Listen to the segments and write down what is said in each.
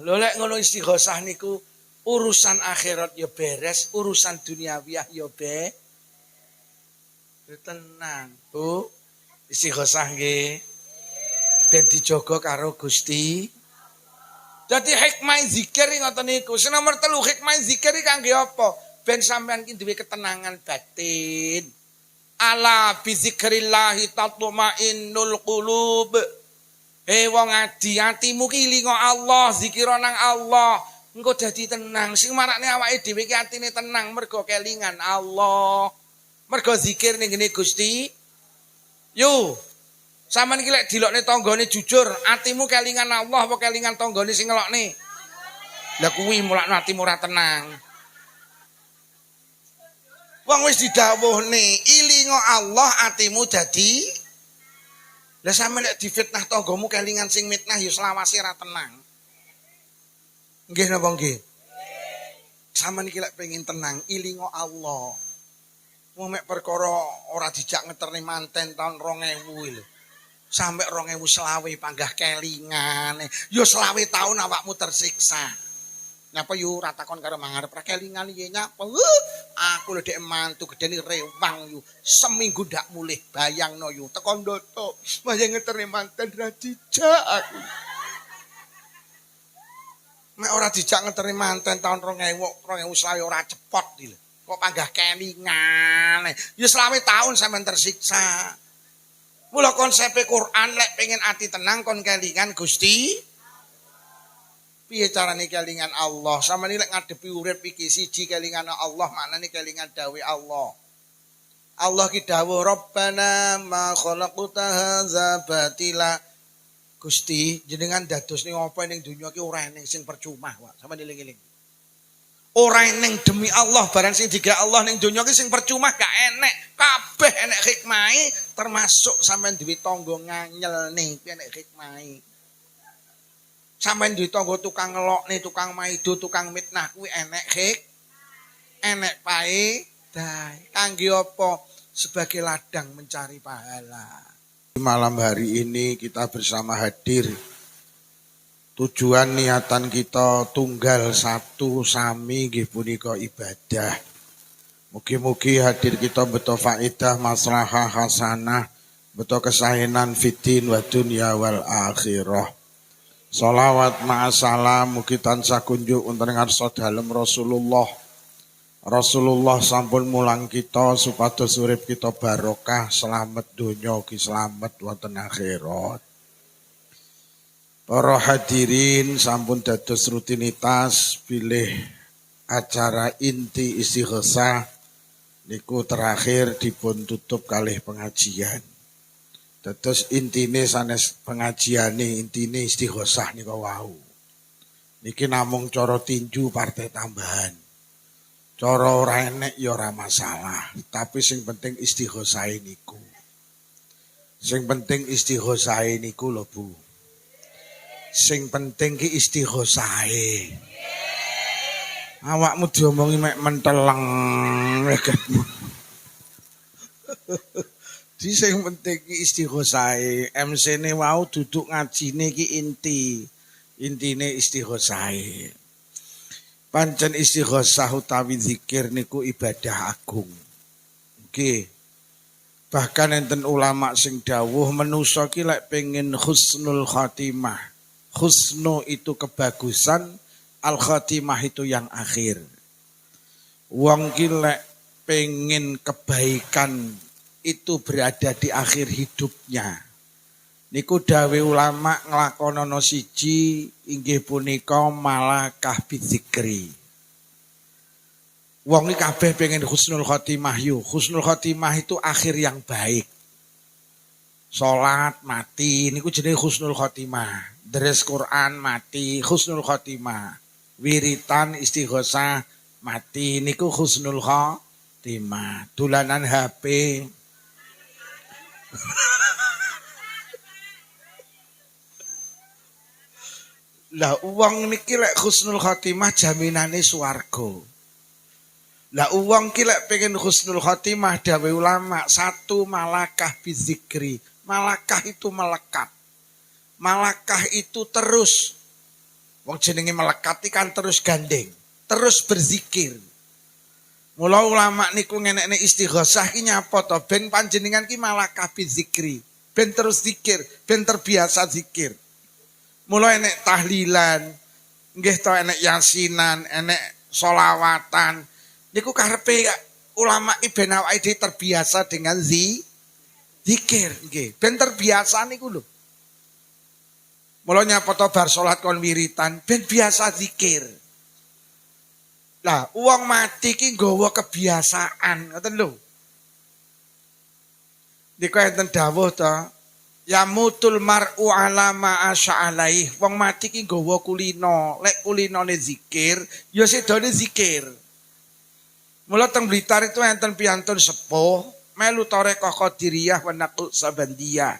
Lho lek ngono istighosah niku urusan akhirat ya beres, urusan duniawiyah ya tenang. Bu, istighosah nggih. Ben dijaga karo Gusti. Dadi hikmah zikir ngoten niku. Sing nomor 3 hikmah zikir kangge apa? Ben sampean ki duwe ketenangan batin. Ala bi zikrillah tatmainnul qulub. Wong adi atimu ki elinga Allah, zikira nang Allah. Engko dadi tenang. Sing marakne awake dhewe ki atine tenang mergo kelingan Allah. Mergo zikir ning ngene Gusti. Yo. Sampeyan iki lek dilokne tanggane jujur, atimu kelingan Allah apa kelingan tanggane sing ngelokne? Lah kuwi mulakno atimu ora tenang. Wong wis didhawuhne, ilinga Allah atimu dadi. Lah sampeyan lek difitnah tanggamu kelingan sing mitnah ya selawase ora tenang. Nggih napa nggih? Sampeyan iki lek pengin tenang, ilinga Allah. Wong mek perkara ora dijak ngeterne manten taun 2000 lho. Sampai 2020 panggah kelingan. Yo 20 tahun awakmu tersiksa. Nyapa yo ora takon karo mangarep ra kelingan iki nyapa. Aku lho dek mantu gedene rewang yo. Seminggu ndak mulih bayangno yo teko ndoto. Wayah ngeterne manten ra dijak aku. Mek ora dijak ngeterne manten tahun 2020 ora cepot iki lho. Kok panggah kelingan. Yo 20 tahun sampean tersiksa. Mula konsepe Quran lek pengen ati tenang kon kelingan Gusti. Piye carane kelingan Allah? Sampeyan lek ngadepi urip iki siji kelingan Allah, maknane kelingan dawuh Allah. Allah ki dawuh Rabbana ma khalaqta hadza batila. Gusti, jenengan dadosne apa ning donya ki ora eneng sing percuma, Pak. Sampeyan eling-eling. Ora eneng demi Allah barang sing digawe Allah ning donya ki sing percuma gak enek. Kabeh enek hikmahe termasuk sampean duwe tangga nganyelne kuwi enek hikmahe. Sampean duwe tangga tukang ngelokne, tukang maido, tukang mitnah kuwi enek enek paedahe. Kangge apa? Sebagai ladang mencari pahala. Malam hari ini kita bersama hadir. Tujuan niatan kita tunggal satu sami nggih punika ibadah. Mugi-mugi hadir kita beto faedah maslahah hasanah, beto kesaenan fiddin wa dunya wal akhirah. Shalawat ma'asalam mugi tansah kunjuk wonten ngarsa dalem Rasulullah. Rasulullah sampun mulang kita supados urip kita barokah, selamat donya ugi selamat wonten akhirat. Para hadirin sampun dados rutinitas pilih acara inti istighosah niku terakhir dipun tutup kalih pengajian. Dados intine sanes pengajiane intine istighosah nika wau. Niki namung cara tinju partai tambahan. Cara ora enek ya ora masalah, tapi sing penting istighosah niku. Sing penting istighosah niku lho Bu. Sing penting ki istighosahe. Awakmu diomongi mek menteleng leketmu. Di sing penting ki istighosahe. MC-ne wau duduk ngajine ki inti. Intine istighosahe. Pancen istighosah utawi zikir niku ibadah agung. Nggih. Bahkan enten ulama sing dawuh manusa ki lek pengin husnul khatimah. Husnu itu kebagusan, al-khatimah itu yang akhir. Wong ki lek pengen kebaikan itu berada di akhir hidupnya. Niku dawe ulama nglakonana siji inggih punika malakah bizikri. Wong iki kabeh pengen husnul khatimah yo. Husnul khatimah itu akhir yang baik. Salat mati niku jenenge husnul khatimah. Deres Quran mati husnul khatimah. Wiritan istighosah mati niku husnul khatimah. Dolanan HP lah uang niki lek husnul khatimah jaminane swarga. Lah uang ki lek pengen husnul khatimah dawe ulama satu malakah bizikri. Malakah itu melekat. Malakah itu terus. Wong jenenge melekat kan terus gandeng, terus berzikir. Mula ulama niku ngenekne istighosah ki nyapa to ben panjenengan ki malakah bizikri. Ben terus zikir, ben terbiasa zikir. Mula enek tahlilan, nggih to enek yasinan, enek sholawatan. Niku karepe ulama ki ben awake dhewe terbiasa dengan zikir nggih. Ben terbiasa niku lho. Mula nyapa to bar salat kon wiritan, ben biasa zikir. Lah, uang mati ki nggawa kebiasaan, ngoten lho. Niku enten dawuh to, ya mutul mar'u ala ma asya'alaih. Wong mati ki nggawa kulino, lek kulinone zikir, ya sedone zikir. Mula teng Blitar itu enten piyantun sepuh, melu tarekah Qadiriyah wa naqul sabandiyah.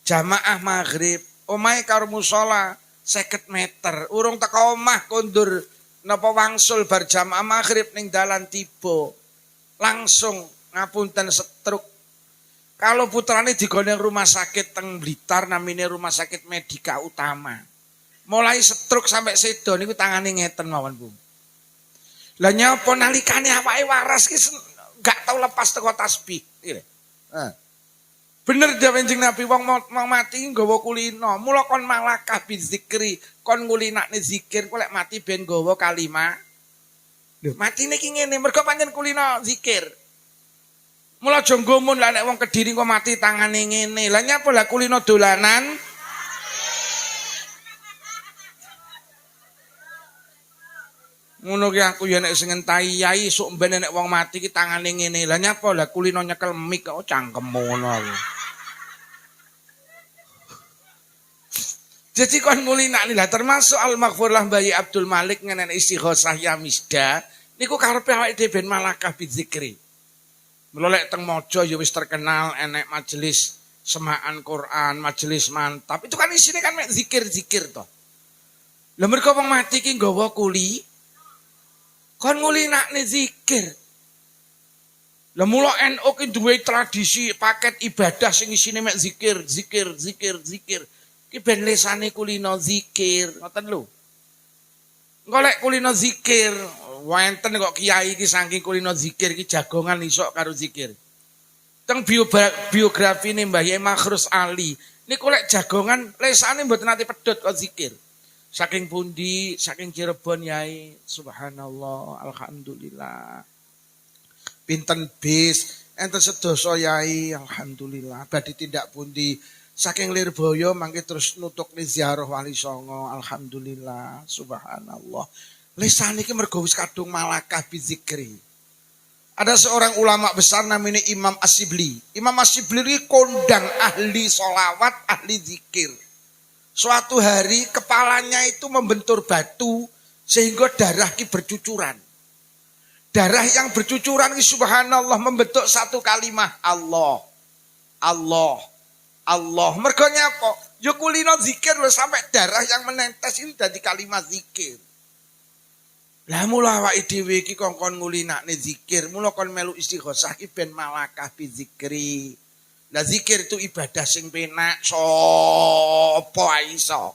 Jamaah maghrib, omahe karo musala 50 meter, urung teko omah kondur napa wangsul bar jamaah maghrib ning dalan tiba langsung ngapunten stroke. Kalau putrane digone rumah sakit teng Blitar namine Rumah Sakit Medika Utama. Mulai stroke sampai sedo niku tangane ngeten mawon, Bu. Lah nyapa nalikane awake waras ki gak tau lepas teko tasbih. Bener dia Kanjeng Nabi wong mati nggawa kulino. Mula kon malakah bizikri, kon ngulinakne zikir kok lek mati ben nggawa kalimah. Lho, matine ki ngene mergo pancen kulino zikir. Mula aja nggomun lah nek wong Kediri kok mati tangane ngene. Lah nyapa lah kulino dolanan? Ngono ki aku ya nek sing ngentahi yai sok ben nek wong mati ki tangane ngene. Lah nyapa lah kulino nyekel mik kok cangkem ngono aku. Jadi kon ngulinakne lah termasuk Al-Maghfurlah Bayi Abdul Malik ngene istighosah ya misda niku karepe awake dhewe ben malakah bizikri. Mula lek teng Mojo ya wis terkenal enek majelis semaan Quran, majelis mantap. Itu kan isine kan mek zikir-zikir to. Lah mergo wong mati ki nggawa kuli kon ngulinakne zikir. Lah mula NU ki duwe tradisi paket ibadah sing isine mek zikir, zikir, zikir, zikir. Ki ben lesane kulino zikir, ngoten lho. Engko lek kulino zikir, wonten kok kiai iki saking kulino zikir ki jagongan isok karo zikir. Teng biografine Mbah Yai Makhrus Ali, niku lek jagongan lesane mboten nate pedhot kok zikir. Saking pundi, saking Cirebon Yai, subhanallah, alhamdulillah. Pinten bis, enten sedasa Yai, alhamdulillah. Badhe tindak pundi saking Lirboyo mangke terus nutuk ni ziarah Wali Songo, alhamdulillah, subhanallah. Lesane iki mergo wis kadung malakah bizikri. Ada seorang ulama besar namanya Imam Asyibli. Imam Asyibli ini kondang ahli sholawat, ahli zikir. Suatu hari kepalanya itu membentur batu sehingga darah ki bercucuran. Darah yang bercucuran ki subhanallah membentuk satu kalimat Allah. Allah. Allah. Mergo nyapa? Ya kulino zikir lho sampai darah yang menetes ini dadi kalimat zikir. Lah mula awake dhewe iki kongkon ngulinakne zikir, mula kon melu istighosah ki ben malakah bizikri. Lah zikir itu ibadah sing penak sapa iso.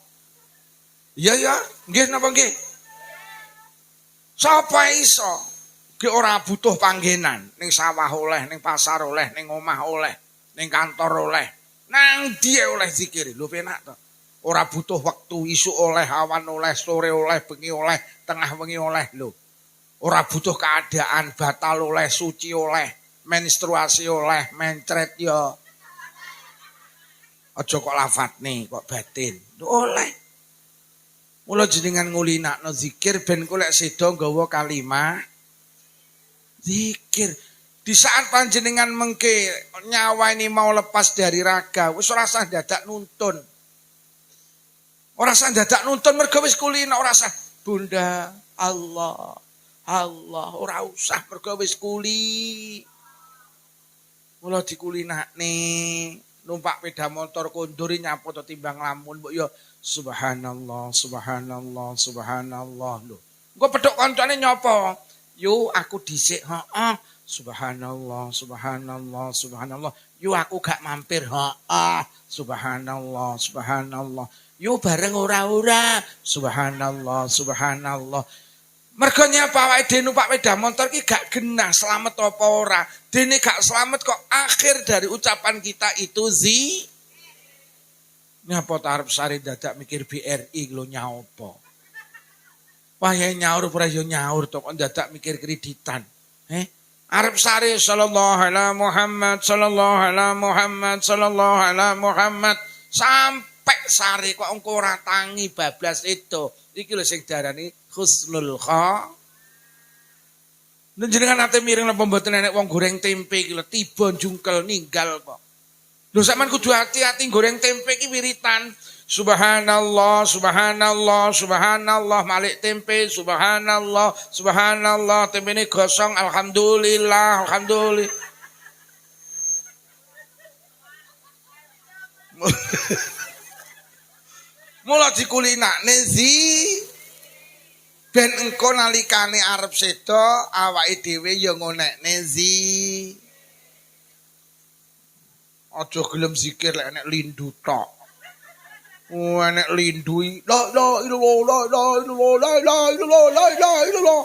Iya ya, nggih napa nggih? Sapa iso? Ki ora butuh panggenan, ning sawah oleh, ning pasar oleh, ning omah oleh, ning kantor oleh. Nang dia oleh zikir, lho penak to. Ora butuh waktu, isuk oleh, awan oleh, sore oleh, bengi oleh, tengah bengi oleh lho. Ora butuh keadaan, batal oleh, suci oleh, menstruasi oleh, mencret ya. Aja kok lafadzne, kok batin. Lho oleh. Mula jenengan ngulinakno zikir ben kok lek sedo nggawa kalimah zikir. Di saat panjenengan mengke nyawa ini mau lepas dari raga, wis ora usah dadak nuntun. Ora usah dadak nuntun mergo wis kulino, ora usah Bunda Allah. Allah ora usah mergo wis kuli. Mula dikulinakne numpak sepeda motor konduri nyapo to timbang lamun mbok yo subhanallah, subhanallah, subhanallah lho. Engko pedhok kancane nyapa? Yo aku dhisik, heeh. Subhanallah, subhanallah, subhanallah. Yo aku gak mampir, heeh. Subhanallah, subhanallah. Yo bareng ora-ora. Subhanallah, subhanallah. Mergo nyapa awake dhewe numpak sepeda motor ki gak genah slamet apa ora. Dene gak slamet kok akhir dari ucapan kita itu nyapa arep sare dadak mikir BRI lho nyaopo. Wah ya nyaur ora yo nyaur to kok dadak mikir kreditan. Arep sare sallallahu alaihi Muhammad sallallahu alaihi Muhammad sallallahu alaihi Muhammad sampai sare kok engko ora tangi bablas itu. Iki lho sing diarani husnul Jenengan ate miring napa mboten enek wong goreng tempe iki lho tiba jungkel ninggal kok. Lho sampean kudu hati-hati goreng tempe iki wiritan. Subhanallah, subhanallah, subhanallah malik tempe, subhanallah, subhanallah tempene gosong alhamdulillah, alhamdulillah. Mula dikulinakne ben engko nalikane arep seda awake dhewe ya ngonekne aja gelem zikir lek enek lindu tok. Enek lindu la ilallah la ilallah la ilallah la ilallah.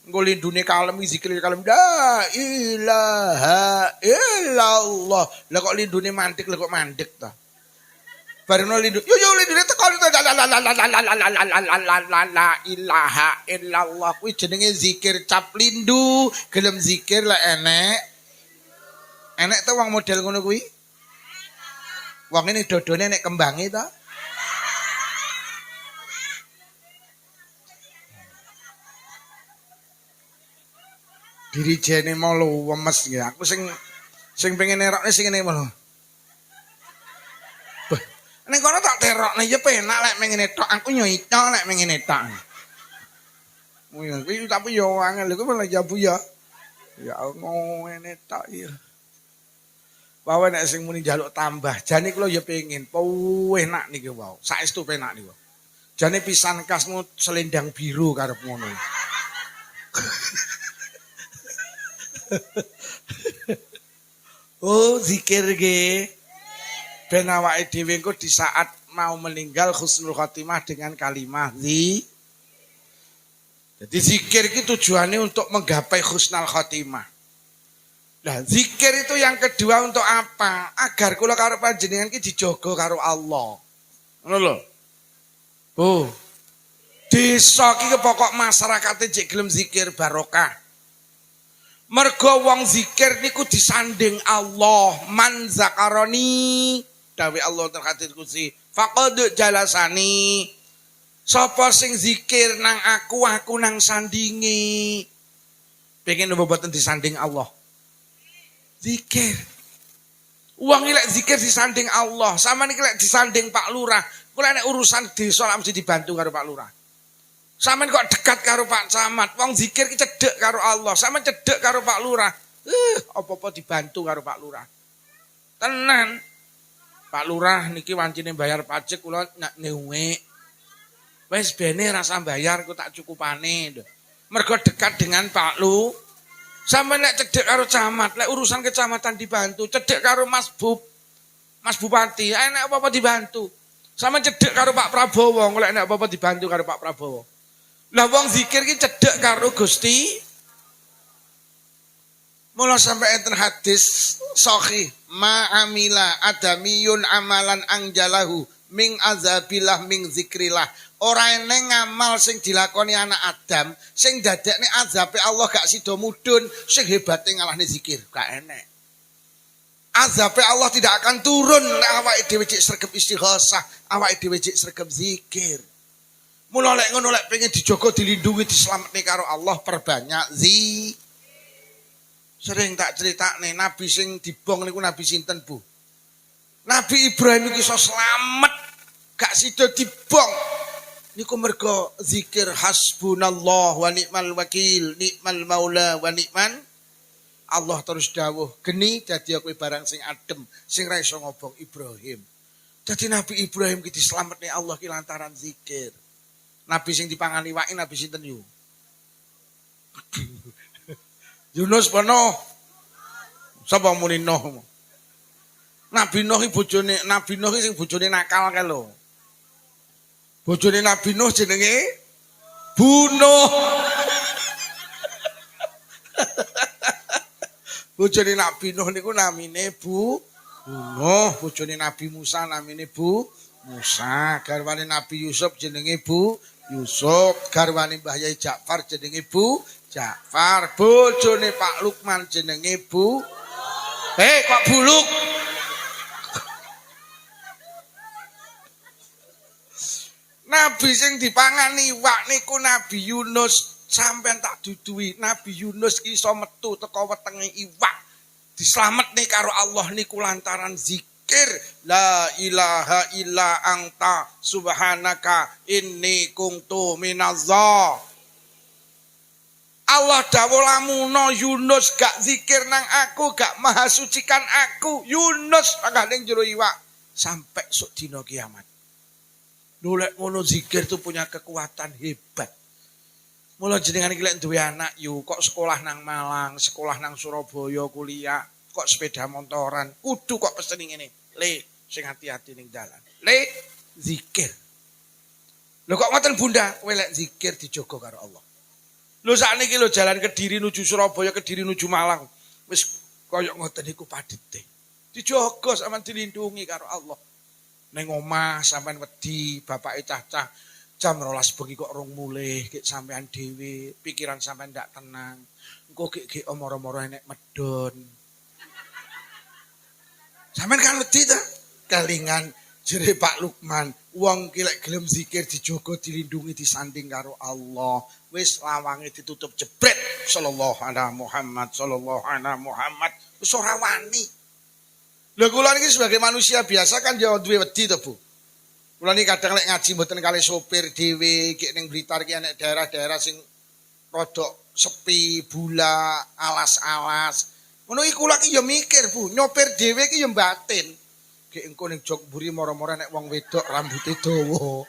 Engko lindune kalem zikir kalem la ilaha illallah. Lah kok lindune mantik lho kok mandek ta. Bareng lindu yo lindune teko la ilaha illallah kuwi jenenge zikir cap lindu. Gelem zikir lek enek to wong model ngono kuwi? Wong ini dodone nek kembange to. Dirijene mau lu wemes ya. Aku sing pengen nerokne sing ngene mau. Nek kono tak terokne ya penak lek mengene tok. Aku yo ito lek mengene tok. Kuwi tapi yo angel iku malah jabu ya. Ya ngene tok ya. Wae nek sing muni njaluk tambah, jane kula ya pengin enak niki wae. Saestu penak niku. Jane pisan kasmu selendang biru karep ngono. Oh, zikir ge. Ben awake dhewe engko di saat mau meninggal husnul khotimah dengan kalimat Jadi zikir itu tujuannya untuk menggapai husnul khotimah. Nah, zikir itu yang kedua untuk apa? Agar kula karo panjenengan iki dijaga karo Allah. Ngono lho. Bu. Desa iki pokok masyarakate jek gelem zikir barokah. Mergo wong zikir niku disanding Allah. Man zakaroni dawe Allah terhadir kursi. Faqad jalasani. Sapa sing zikir nang aku nang sandingi. Pengen napa boten disanding Allah? Zikir. Uang lek zikir disanding Allah, sama niki lek disanding Pak Lurah. Kula nek urusan desa lak mesti dibantu karo Pak Lurah. Sampeyan kok dekat karo Pak Camat, wong zikir ki cedhek karo Allah, sampeyan cedhek karo Pak Lurah. Apa-apa dibantu karo Pak Lurah. Tenan. Pak Lurah niki wancine bayar pajak kula nak neuwe. Wis bene rasa bayar ku tak cukupane. Mergo dekat dengan Pak Lu. Sampai nek cedek karo camat, lek urusan kecamatan dibantu, cedek karo Mas Bupati, enak apa-apa dibantu. Sama cedek karo Pak Prabowo, lek enak apa-apa dibantu karo Pak Prabowo. Lah wong zikir ki cedek karo Gusti. Mula sampai enten hadis sahih, ma amila adamiyun amalan angjalahu ming azabillah ming zikrillah. Ora eneng ngamal sing dilakoni anak Adam sing dadekne azabe Allah gak sida mudhun sing hebate ngalahne zikir gak enek. Azabe Allah tidak akan turun nek awake dhewe cek sregep istighosah, awake dhewe cek sregep zikir. Mula lek ngono lek pengen dijaga dilindungi diselametne karo Allah perbanyak Sering tak critakne nabi sing dibong niku nabi sinten Bu? Nabi Ibrahim iki iso slamet gak sida dibong. Niku mergo zikir hasbunallah wa ni'mal wakil, ni'mal maula wa ni'man. Allah terus dawuh, geni dadi kowe barang sing adem, sing ra iso ngobong Ibrahim. Dadi Nabi Ibrahim ki dislametne Allah ki lantaran zikir. Nabi sing dipangani wae nabi sinten yu? Yunus penuh. Sapa muni Nuh? Nabi Nuh iki bojone, Nabi Nuh sing bojone nakal kae lho. Bojone Nabi Nuh jenenge Bunuh. Bojone Nabi Nuh niku namine Bunuh. Bojone Nabi Musa namine Musa. Garwane Nabi Yusuf jenenge Yusuf. Garwane Mbah Yai Ja'far jenenge Ja'far. Bojone Pak Lukman jenenge kok buluk? Nabi sing dipangan iwak niku Nabi Yunus. Sampeyan tak duduhi Nabi Yunus ki iso metu teko wetenge iwak. Dislametne karo Allah niku lantaran zikir la ilaha illa anta subhanaka inni kuntu minazza. Allah dawuh lamun Yunus gak zikir nang aku, gak maha sucikan aku. Yunus panggah ning jero iwak sampai sok dina kiamat. Lek ngono zikir itu punya kekuatan hebat. Mula jenengan iki lek duwe anak yo kok sekolah nang Malang, sekolah nang Surabaya, kuliah, kok sepeda motoran, kudu kok pesen ngene. Le, sing hati-hati ning dalan. Le, zikir. Lho kok ngoten Bunda, kowe lek zikir dijogo karo Allah. Lho sakniki lho jalan Kediri nuju Surabaya, Kediri nuju Malang. Wis kaya ngoten iku padete. Dijogo sampean dilindungi karo Allah. Neng omah sampean wedi bapake cacah jam 12 bengi kok rong mulih gek sampean dhewe, pikiran sampean ndak tenang. Engko gek omoro-moro enek medon. Sampean kan wedi ta? Kelingan jere Pak Lukman, wong ki lek gelem zikir dijogo dilindungi disanding karo Allah. Wis lawange ditutup jebret sallallahu alaihi Muhammad sallallahu alaihi Muhammad. Wis ora wani. Lha kula niki sebagai manusia biasa kan ya duwe wedi to, Bu. Kula niki kadang lek ngaji mboten kali sopir dhewe, gek ning Blitar ki enek daerah-daerah sing rodok sepi, bula, alas-alas. Ngono iki kula ki ya mikir, Bu, nyopir dhewe ki ya batin. Gek engko ning Jogburi moro-moro nek wong wedok rambuté dawa.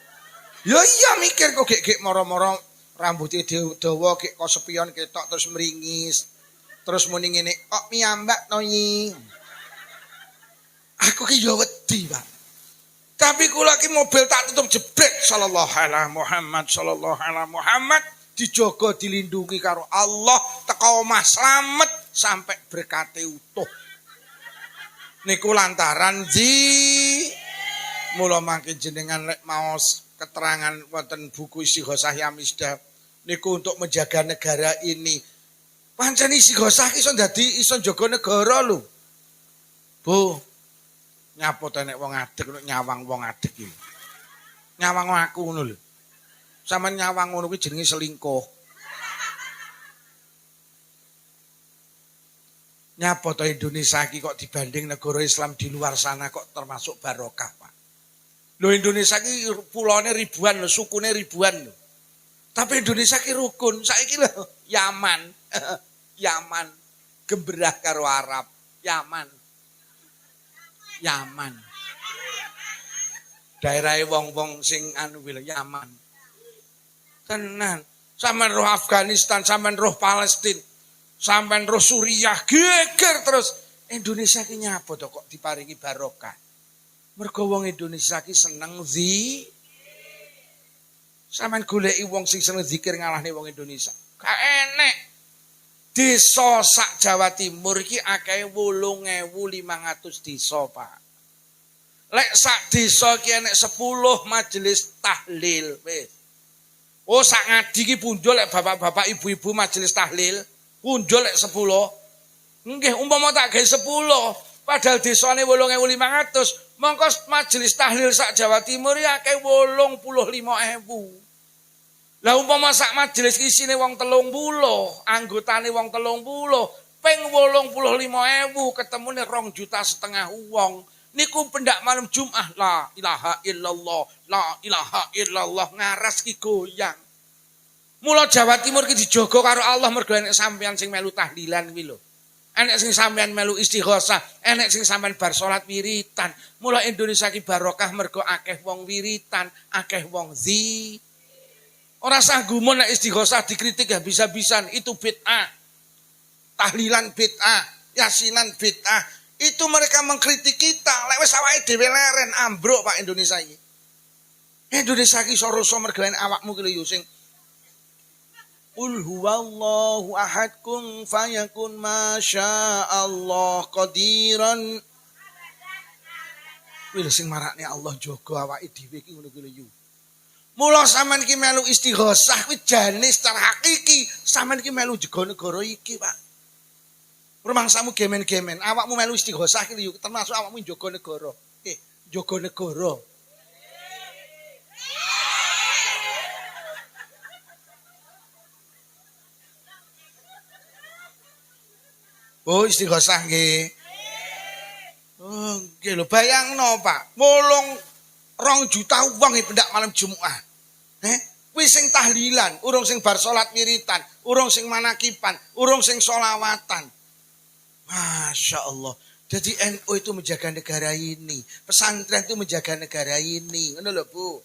Ya iya mikir kok gek moro-moro rambuté dawa gek kesepian ketok terus meringis. Terus muni ngene, "Kok piyambak to yi?" Aku ki yo wedi, Pak. Tapi kula ki mobil tak tutup jebret sallallahu alaihi Muhammad sallallahu alaihi Muhammad dijogo dilindungi karo Allah teko omah slamet sampai berkate utuh. Niku lantaran mula mangke jenengan lek maos keterangan wonten buku Istighosah Yamisda niku untuk menjaga negara ini. Pancen istighosah ki iso dadi iso njaga negara lho. Bu, nyapa to nek wong adeg nyawang wong adeg iki. Nyawang aku ngono lho. Sampeyan nyawang ngono kuwi jenenge selingkuh. Nyapa to Indonesia iki kok dibanding negara Islam di luar sana kok termasuk barokah, Pak. Lho Indonesia iki pulone ribuan lho, sukune ribuan lho. Tapi Indonesia ki rukun. Saiki lho Yaman. Yaman gemberah karo Arab. Yaman. Daerahe wong-wong sing anu kuwi Yaman. Tenan. Sampeyan roh Afghanistan, sampeyan roh Palestina, sampeyan roh Suriah, geger terus. Indonesia ki nyapa to kok diparingi barokah. Mergo wong Indonesia ki seneng sampeyan goleki wong sing seneng zikir ngalahne wong Indonesia. Gak enek. Desa sak Jawa Timur iki akeh 8.500 desa, Pak. Lek sak desa ki enek 10 majelis tahlil, wis. Oh sak ngadi ki punjul lek bapak-bapak ibu-ibu majelis tahlil, punjul lek 10. Nggih, umpama tak gawe 10, padahal desane 8.500, mongko majelis tahlil sak Jawa Timur ya akeh 85.000. Lah umpama sak majelis isine wong 30, anggotane wong 30, ping 85.000 ketemune 2,5 juta wong. Niku pendak malam Jumat la ilaha illallah ngaras ki goyang. Mula Jawa Timur ki dijogo karo Allah mergo enek sampeyan sing melu tahlilan kuwi lho. Enek sing sampeyan melu istighosah, enek sing sampeyan bar salat wiritan. Mula Indonesia ki barokah mergo akeh wong wiritan, akeh wong Ora sanggumun nek istighosah dikritik habis-habisan, itu bid'ah. tahlilan bid'ah, yasinan bid'ah. Itu mereka mengkritik kita. Lek wis awake dhewe leren ambruk Pak Indonesia iki. Indonesia iki soro-soro mergawe awakmu ki lho yo sing Qul huwallahu ahad kun fayakun masyaallah qadiran. Kuwi sing marakne Allah jaga awake dhewe iki ngono kuwi lho. Mula sampean iki melu istighosah kuwi jane secara hakiki sampean iki melu jaga negara iki, Pak. Rumangsamu gemen-gemen, awakmu melu istighosah iki lho termasuk awakmu jaga negara. Jaga negara. Oh, istighosah nggih. Oh, nggih lho bayangno, Pak. 2 juta wong pendak malam Jumat. Kuwi sing tahlilan, urung sing bar salat wiritan, urung sing manakipan, urung sing sholawatan. Masya Allah. Jadi NU itu menjaga negara ini. Pesantren itu menjaga negara ini. Ngono lho, Bu.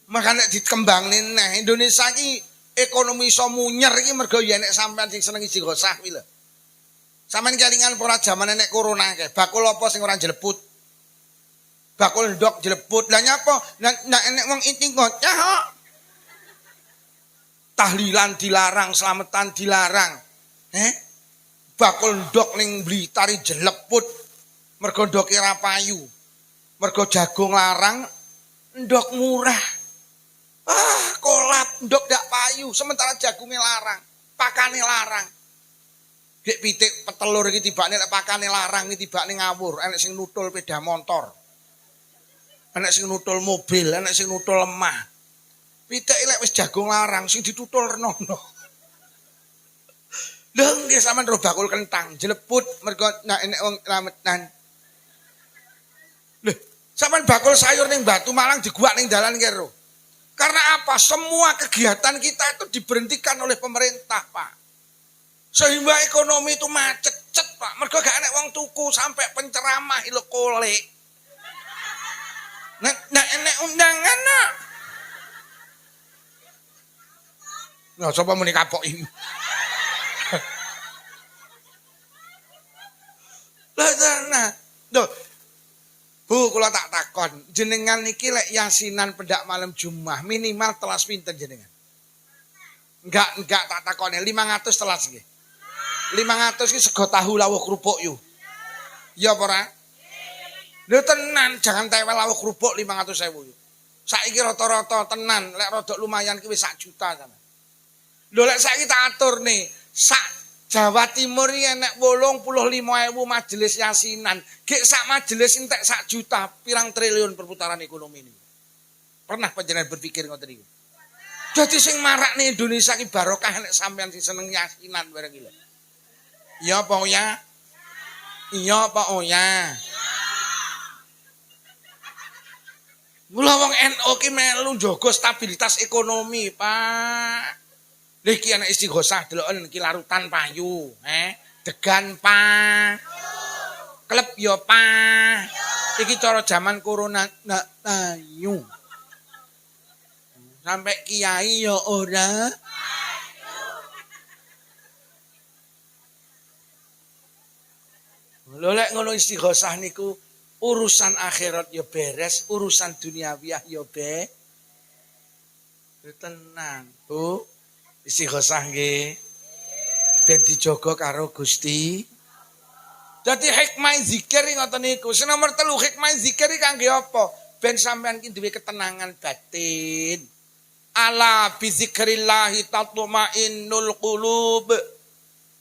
Makanya dikembangin Indonesia ini ekonomi iso munyer iki mergo yen nek sampean sing seneng istighosah kuwi lho. Sampeyan kelingan ora jaman nek corona kae, bakul apa sing ora jeleput? Bakul ndok jeleput. Lah nyapa? Nek enek wong inting ngocah kok. Tahlilan dilarang, selamatan dilarang. Bakul ndok ning Blitar jeleput. Mergo ndoke ra payu. Mergo jagung larang, ndok murah. Kolap ndok dak payu, sementara jagungnya larang, pakane larang. Dek pitik petelur iki tibane nek pakane larang iki tibane ngawur, enek sing nutul sepeda motor. Enek sing nutul mobil, enek sing nutul lemah. Pitik lek wis jagung larang sing ditutul renono. Lha nggih sampean ro bakul kentang, jeleput mergo nek enek wong lametan. Lho, sampean bakul sayur ning Batu Malang diguak ning dalan kero. Karena apa? Semua kegiatan kita itu diberhentikan oleh pemerintah, Pak. Sehingga ekonomi itu macet-cet, Pak. Mergo gak enek wong tuku sampai penceramah ilo kolek. Nek enek undangan nak. Nah, coba muni kapok ini. Lah nah, loh. Bu, kula tak takon, jenengan niki lek yasinan pendak malam Jumat minimal telas pinten jenengan? Enggak tak takone 500 telas nggih. 500 iki sego tahu lawuh kerupuk yo. Ya apa ora? Lho tenan, jangan tewel lawuh kerupuk 500.000 yo. Saiki rata-rata tenan, lek rodok lumayan ki wis 1 juta sampean. Lho lek saiki tak atur nih, sak Jawa Timur iki enek 85.000 majelis yasinan. Gek sak majelis entek 1 juta, pirang triliun perputaran ekonomi ini. Pernah panjenengan berpikir ngoten niku? Dadi sing marakne Indonesia iki barokah nek sampean sing seneng yasinan bareng iki lho. Iya apa ya? Iya apa ya? Mula wong NU ki melu njaga stabilitas ekonomi, Pak. Lha iki ana istighosah deloken iki larutan payu, degan pa. Klep yo pa. Iki cara zaman corona payu. Sampai kiai yo ora. Lho lek ngono istighosah niku urusan akhirat yo beres, urusan duniawiyah yo tenang, Bu. Istighosah nggih ben dijaga karo Gusti. Dadi hikmah zikir ngoten niku. Sing nomor 3 hikmah zikir iki kangge apa? Ben sampean iki duwe ketenangan batin. Ala bi zikrillahi tatmainnul qulub.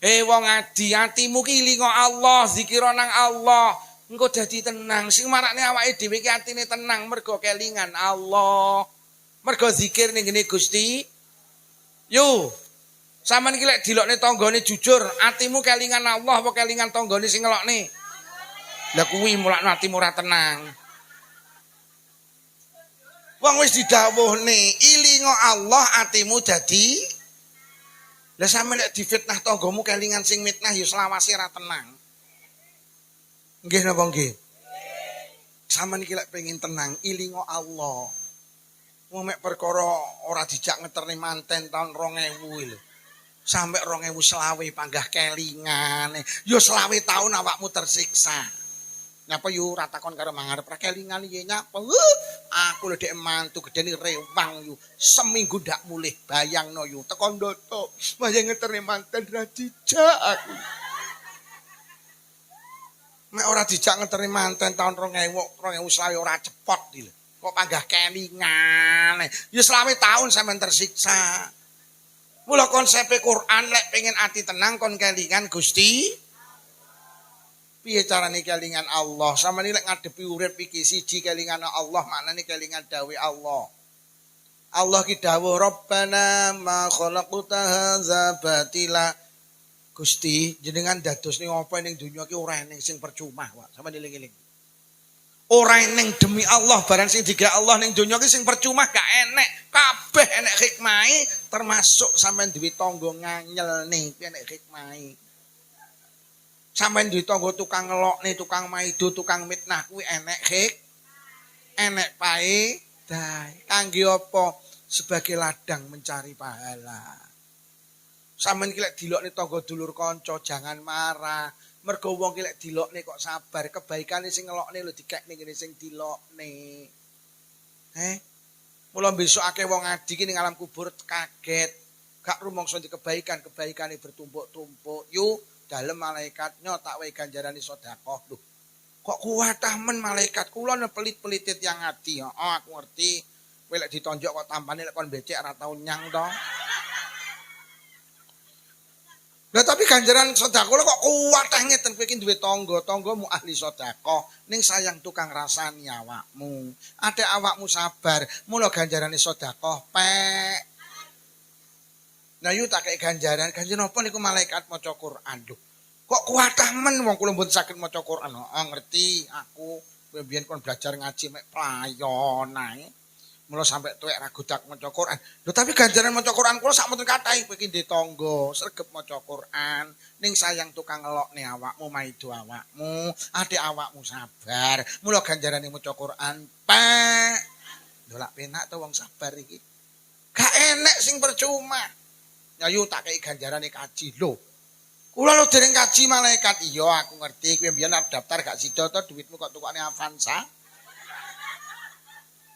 Wong adi atimu ki elingo Allah, zikira nang Allah. Engko dadi tenang. Sing marakne awake dhewe ki atine tenang mergo kelingan Allah. Mergo zikir ning ngene Gusti. Yo, sampean iki lek dilokne tanggane jujur, atimu kelingan Allah apa kelingan tanggane sing ngelokne? Lah kuwi mulakno atimu ora tenang. Wong wis didhawuhne, ilingo Allah atimu dadi. Lah sampean lek difitnah tanggamu kelingan sing mitnah ya selawase ora tenang. Nggih napa nggih? Sampean iki lek pengin tenang, ilingo Allah. Wong mek perkara ora dijak ngeterne manten tahun 2000 lho. Sampai 2020 panggah kelingan. Yo 20 tahun awakmu tersiksa. Nyapa yo ratakon karo mangarep ra kelingan ye nyapa. Aku lho dek mantu gedene rewang yo. Seminggu ndak mulih bayangno yo. Teko ndoto. Bayang ngeterne manten ra dijak aku. Nek ora dijak ngeterne manten tahun 2020 ora cepot iki lho. Kok panggah kelingan. Yo 20 tahun sampean tersiksa. Mula konsep Quran lek pengen ati tenang kon kelingan Gusti. Piye carane kelingan Allah? Sampeyan lek ngadepi urip iki siji kelingan Allah, maknane kelingan dawuh Allah. Allah ki dawuh Rabbana ma khalaqta hadza batila. Gusti, jenengan dadosne apa ning donya ki ora eneng sing percuma, Pak. Sampeyan eling-eling. Ora eneng demi Allah barang sing digawe Allah ning donya ki sing percuma gak enek. Kabeh enek hikmahe termasuk sampean duwe tangga nganyelne ki enek hikmahe. Sampeyan duwe tangga tukang ngelokne, tukang maido, tukang mitnah kuwi enek enek paedahe. Kangge apa? Sebagai ladang mencari pahala. Sampeyan ki lek dilokne tangga dulur kanca jangan marah. Mergo wong ki lek dilokne kok sabar, kebaikane sing ngelokne lho dikekne ngene sing dilokne. Mula besok akeh wong adi ki ning alam kubur kaget. Gak rumangsa di kebaikane bertumpuk-tumpuk. Yo dalem malaikatnya tak wae ganjarane sedekah. Lho. Kok kuat men malaikat kula pelit-pelitit yang adi. Oh, aku ngerti. Kowe lek ditonjok kok tampane lek kon becek ora tau nyang to. Lah tapi ganjaran sedekah kok kuwatah ngeten kowe iki duwe tanggamu ahli sedekah ning sayang tukang rasani awakmu. Ate awakmu sabar, mula ganjarane sedekah pek. Nah yu tak kei ganjaran apa niku malaikat maca Quran. Duh. Kok kuwatah men wong kula mboten saged maca Quran. Oh ngerti aku kowe biyen kon belajar ngaji mek playon ae. Mula sampai tuwek ra godak maca Quran. Lho tapi ganjaran maca Quran kula sak mboten kathah kowe iki ndek tangga, sregep maca Quran, ning sayang tukang ngelokne awakmu, maido awakmu, adik awakmu sabar. Mula ganjarane maca Quran pek. Lho lak penak to wong sabar iki. Gak enek sing percuma. Ayo tak kei ganjarane kaji lho. Kula lho dereng kaji malaikat. Iya aku ngerti kowe mbiyen arep daftar gak sida to duitmu kok tukane Avanza.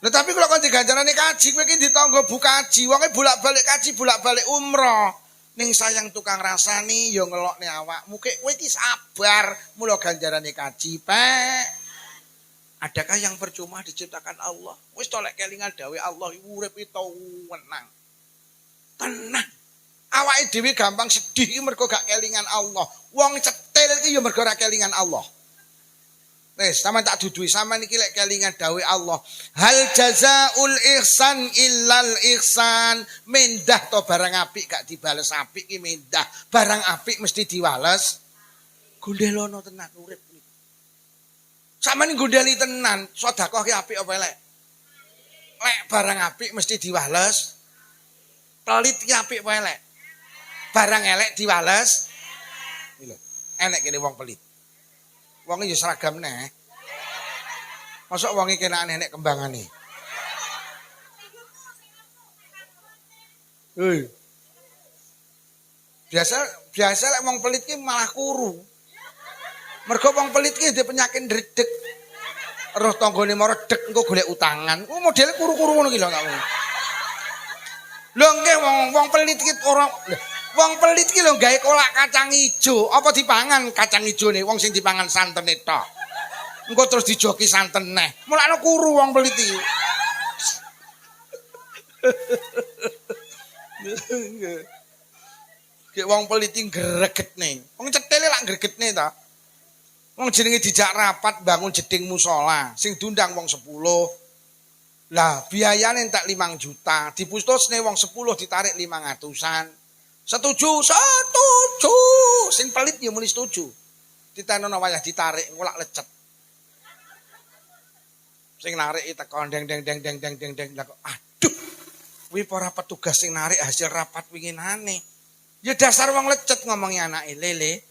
Lah tapi kalau kon diganjarane kaji kowe iki ditangga bu kaji, wonge bolak-balik kaji, bolak-balik umroh. Ning sayang tukang rasani ya ngelokne awakmu. Kowe iki sabar, mula ganjarane kaji pek. Adakah yang percuma diciptakan Allah? Wis to lek kelingan dawuh Allah urip iki tenang. Tenang. Awake dhewe gampang sedih iki mergo gak kelingan Allah. Wong cetil iki ya mergo ora kelingan Allah. Wes, sampean tak duduhi sampean iki lek kelingan dawuh Allah. Hal jazaul ihsan illal ihsan. Mendah to barang apik gak dibales apik iki mendah. Barang apik mesti diwales. Gondelono tenan urip niku. Sampeyan gondeli tenan, sedekah ki apik apa elek? Lek barang apik mesti diwales. Pelit ki apik apa elek? Barang elek diwales. Iki lho, enek kene wong pelit. Wonge ya seragam neh. Mosok wonge kenaan enek kembangane. Hei. Biasa lek wong pelit ki malah kuru. Mergo wong pelit ki ndek penyakit ndredeg. Roh tanggane maredeg engko golek utangan. Ku modele kuru-kuru ngono ki lho tak. Lho nggih wong pelit ki ora wong pelit ki lho gawe kolak kacang ijo, apa dipangan kacang ijone wong sing dipangan santene tok. Engko terus dijoki santen neh. Mulane kuru wong pelit iki. Ki wong pelit iki gregetne. Wong cetile lak gregetne ta. Wong jenenge dijak rapat bangun jeding musala, sing diundang wong 10. Lah biayane entek 5 juta, dipustusne wong 10 ditarik 500-an. Setuju. Sing pelit ya muni setuju. Ditenono wayah ditarik ngulak lecet. Sing narik teko deng. Aduh. Kuwi para petugas sing narik hasil rapat winginane. Ya dasar wong lecet ngomongi anake lele.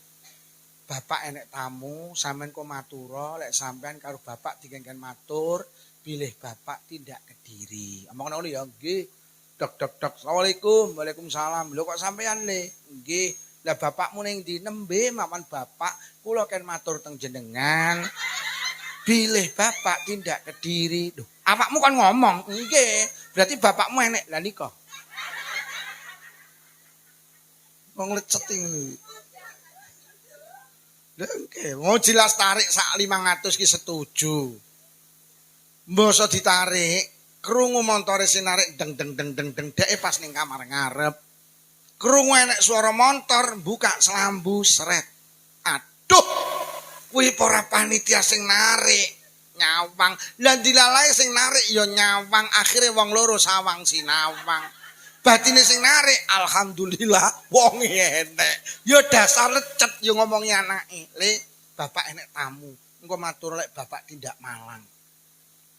Bapak enek tamu, sampean kok matura, lek sampean karo bapak digengken matur, pilih bapak tindak Kediri. Omong ngono ya nggih. Dok. Assalamualaikum. Waalaikumsalam. Lho kok sampean le? nggih. Lah bapakmu ning ndi? Nembe mawon bapak, kula ken matur teng jenengan. Bilih bapak tindak Kediri. Duh, awakmu kan ngomong, nggih. Berarti bapakmu enek. Lah nika. Wong lecet ngono. Lah nggih, mau jelas tarik sak 500 ki setuju. Mbasa ditarik, krungu montore sing narik deng deng deng deng deng deke pas ning kamar ngarep. Krungu enek suara motor buka selambu seret. Aduh. Kuwi ora panitia sing narik, nyawang. Lah dilalae sing narik ya nyawang, akhire wong loro sawang sinawang. Batine sing narik alhamdulillah wong enek. Ya dasar lecet ya ngomongi anake. Le, bapak enek tamu. Engko matur lek bapak tindak Malang.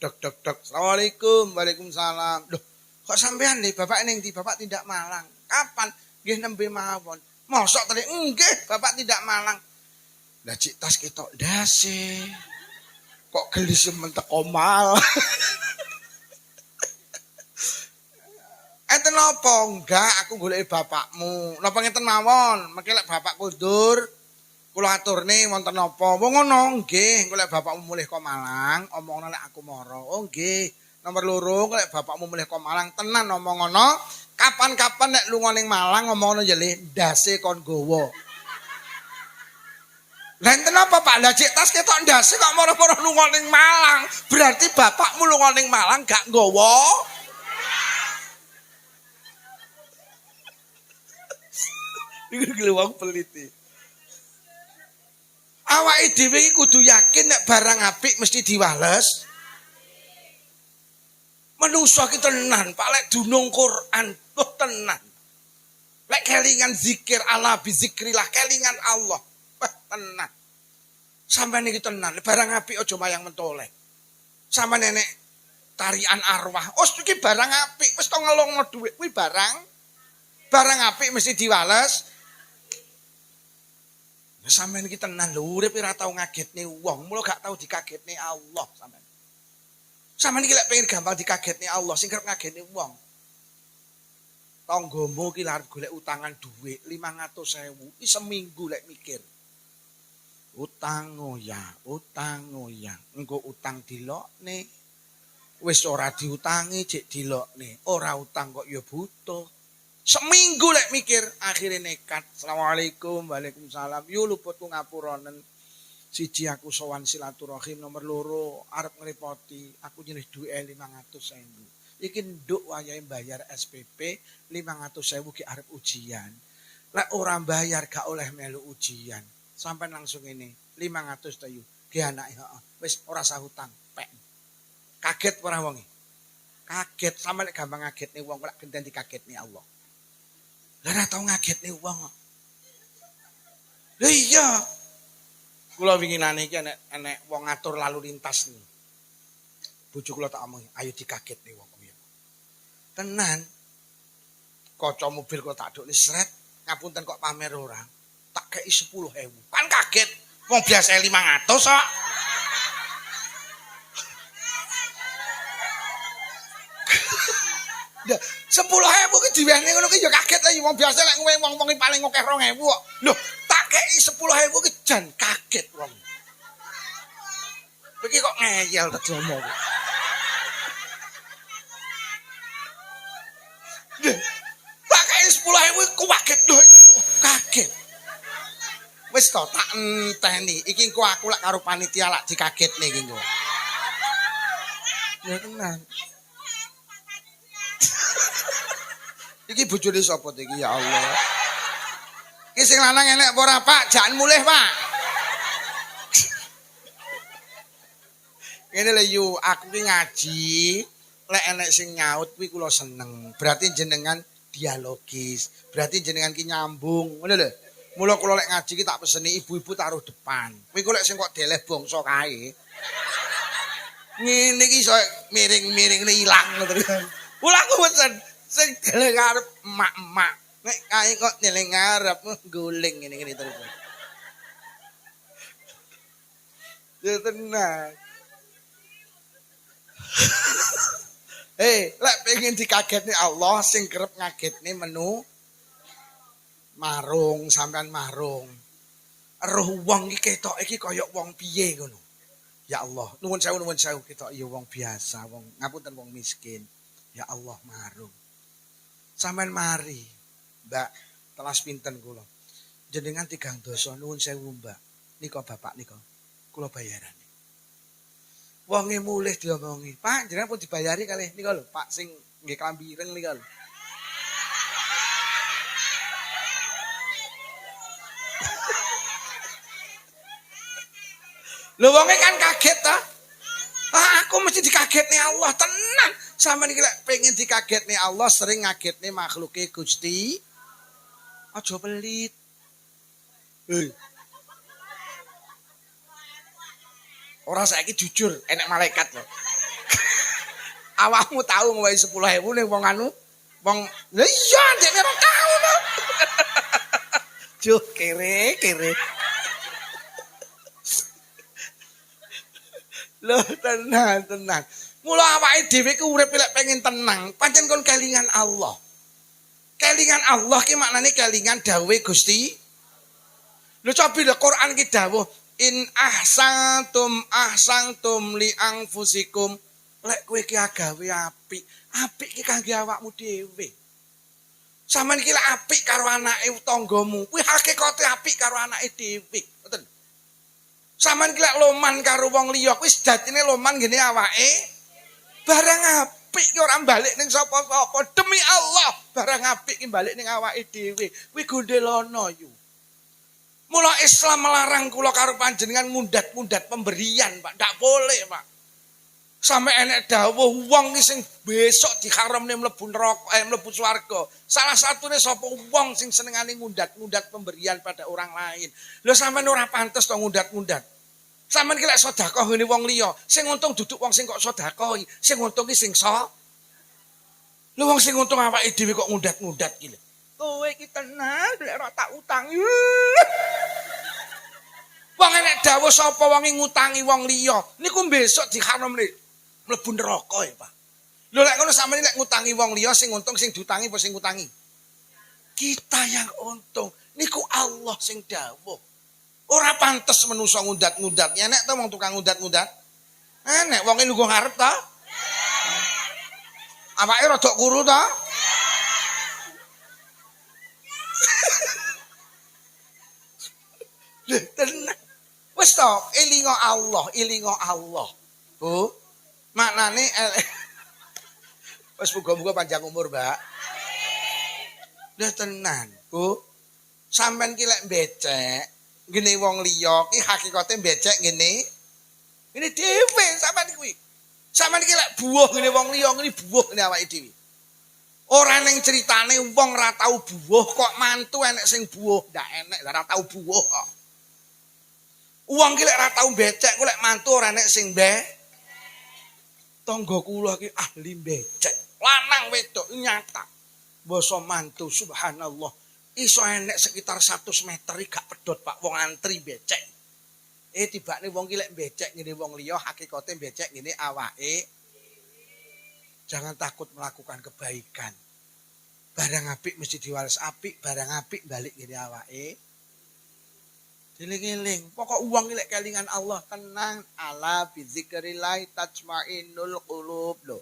Dok dok dok. Assalamualaikum. Waalaikumsalam. Loh, kok sampean le bapak ning ndi? Bapak tindak Malang. Kapan? Nggih nembe mawon. Mosok tadi nggih bapak tindak Malang. Lah cik tas ketok ndase. Kok gelis mentek omal. Enten napa? Enggak, aku goleki bapakmu. Napa ngeten mawon? Mengki lek bapak kundur, kula aturne wonten napa? Wong ngono, nggih, engko lek bapakmu mulih ka Malang, omongna lek aku mara. Oh nggih. Nomor loro, lek bapakmu mulih ka Malang, tenan omong ngono. Kapan-kapan nek lunga ning Malang ngomongno ya le, ndase kon gowo. Lah enten apa Pak? Lah cek tas ketok ndase kok moro-moro lunga ning Malang. Berarti bapakmu lunga ning Malang gak nggawa. Iki wong peliti. Awake dhewe iki kudu yakin nek barang apik mesti diwales. Menungso ki tenan, Pak lek dunung Quran, tenan. Lek kelingan zikir Allah bi zikrillah, kelingan Allah. Tenan. Sampeyan iki tenan, barang apik aja mayang mentoleh. Sampeyan nenek tarian arwah. Oh, iki barang apik, wis to ngelongno dhuwit kuwi barang. Barang apik mesti diwales. Wis sampeyan iki tenan lho, urip ora tau ngagetne wong, mula gak tau dikagetne Allah sampeyan. Sampeyan iki lek pengen gampang dikagetne Allah, sing kerep ngagetne wong. Tanggamu ki arep golek utangan dhuwit 500.000, iki seminggu lek mikir. Utang ngoyang. Engko utang dilokne. Wis ora diutangi cek dilokne. Ora utang kok ya butuh. Seminggu lek mikir, akhirnya nekat. Assalamualaikum, waalaikumsalam. Yo luputku ngapuronen. Siji aku sowan silaturahim, nomor loro arep ngrepoti. Aku nyelih duwe 500.000. Iki nduk wayahe bayar SPP 500.000 ki arep ujian. Lek ora bayar gak oleh melu ujian. Sampai langsung ini 500 tayu. Ki anake heeh. Wis ora sah hutang, pek. Kaget ora wonge? Kaget, sampe lek gampang ngagetne wong lek genten dikagetne Allah. Lah ora tau ngagetne wong kok. Lah iya. Kula winginane iki enek wong ngatur lalu lintas nih. Bojo kula tak omongi, ayo dikagetne wong kuwi. Tenan. Kaca mobil kok tak dukne sret, ngapunten kok pamer ora. Tak kei 10.000. Kan kaget. Wong biasa 500 kok. Ya 10.000 ki diwehne ngono ki ya kaget lah wong biasa lek wong-wong paling akeh 2.000 kok. Lho, tak kei 10.000 ki jan kaget wong. Iki kok ngeyel tadi omong. Tak kei 10.000 ku kaget lho. Kaget. Wis to tak enteni. Iki engko aku lek karo panitia lak dikagetne iki engko. Ya tenan. Iki bojone sapa iki ya Allah. Iki sing lanang enek apa ora Pak? Jangan mulih Pak. Ngene lho yu, aku ki ngaji, lek enek sing nyaut kuwi kula seneng. Berarti jenengan dialogis. Berarti jenengan ki nyambung. Ngono lho. Mula kula lek ngaji ki tak peseni ibu-ibu taruh depan. Kuwi kok lek sing kok deleh bangsa kae. Ngene iki iso miring-miringne ilang terus. Kula aku pesen sing deleh ngarep emak-emak. Nek kae kok deleh ngarep guling ngene-ngene terus. Ya tenang. Lek pengen dikagetne Allah sing kerep ngagetne marung sampean marung. Roh wong iki ketok iki kaya wong piye ngono. Ya Allah, nuwun sewu ketok ya wong biasa, wong ngapunten wong miskin. Ya Allah marung. Sampean mari, Mbak, telas pinten kula. Jenengan 3 dosa nuwun sewu, Mbak. Nika bapak nika. Kula bayaran. Wonge mulih diomongi, "Pak, jenengan pun dibayari kalih nika lho, Pak sing nggih klambi ireng nika lho." Lho wonge kan kaget ta? Aku mesti dikagetne Allah tenan. Sampeyan iki lek pengen dikagetne Allah sering ngagetne makhluke Gusti. Aja pelit. Ora saiki jujur, enek malaikat lho. Awakmu tahu ngowahi 10.000 ning wong anu, wong lha iya dekne ora tahu lho. Juh kere. Lho tenan. Mula awake dhewe ku urip lek pengen tenang, pancen kon kelingan Allah. Kelingan Allah ki maknane kelingan dawuhe Gusti. Lho cobi lho Quran ki dawuh in ahsantum li anfusikum. Lek kowe ki agawe apik ki kangge awakmu dhewe. Sampeyan iki lek apik karo anake tanggamu, kuwi hakikate apik karo anake dhewe. Ngoten. Sampeyan ki lek loman karo wong liya, kuwi sejatine loman ngene awake. Barang apik ki ora balik ning sapa-sapa. Demi Allah, barang apik ki balik ning awake dhewe. Kuwi gondelana yu. Mula Islam melarang kula karo panjenengan ngundat-ngundat pemberian, Pak. Ndak boleh, Pak. Sampai enek dawuh wong ki sing besok diharamne mlebu neraka, mlebu swarga. Salah satune sapa wong sing senengane ngundat-ngundat pemberian pada orang lain. Lho sampean ora pantes to ngundat-ngundat. Sampeyan ki lek sedekah ngene wong liya, sing untung duduk wong sing kok sedekahi, sing untung ki sing Lho wong sing untung awake dhewe kok ngundat-ngundat ki lho. Kowe iki tenan lek ora tak utangi. Wong enek dawuh sapa wong ngutangi wong liya, niku besok diharamne mlebu neraka ya, Pak. Lho lek ngono sampeyan lek ngutangi wong liya sing untung sing diutangi apa sing ngutangi? Kita yang untung. Niku Allah sing dawuh. Ora pantes menungso ngundat-ngundat. Enek to wong tukang ngundat-ngundat? Enek wong nunggu ngarep ta? Awake rada kuru ta? Lho tenan. Wis to, elinga Allah. Bu, maknane wis muga-muga panjang umur, Mbak. Lho tenan, Bu. Sampeyan ki lek becek, ngene wong liya ki hakikate becek ngene. Ngene dhewe sampeyan kuwi. Sampeyan ki lek buuh ngene wong liya, ngene buuh ngene awake dhewe. Ora ning critane wong ra tau buuh kok mantu enek sing buuh, ndak enek ora tau buuh kok. Wong ki lek ra tau becek, ku lek mantu ora enek sing tangga kula ki ahli becek. Lanang wedok nyata. Basa mantu subhanallah. Iso enek sekitar 100 meter gak pedhot Pak wong antri becek. Tibane wong ki lek becek ngene wong liya hakikate becek ngene awake. Jangan takut melakukan kebaikan. Barang apik mesti diwales apik, barang apik balik ngene awake. Diling-eling, pokok uang lek kelingan Allah tenang, ala bizikrillah tatmainnul qulub lho.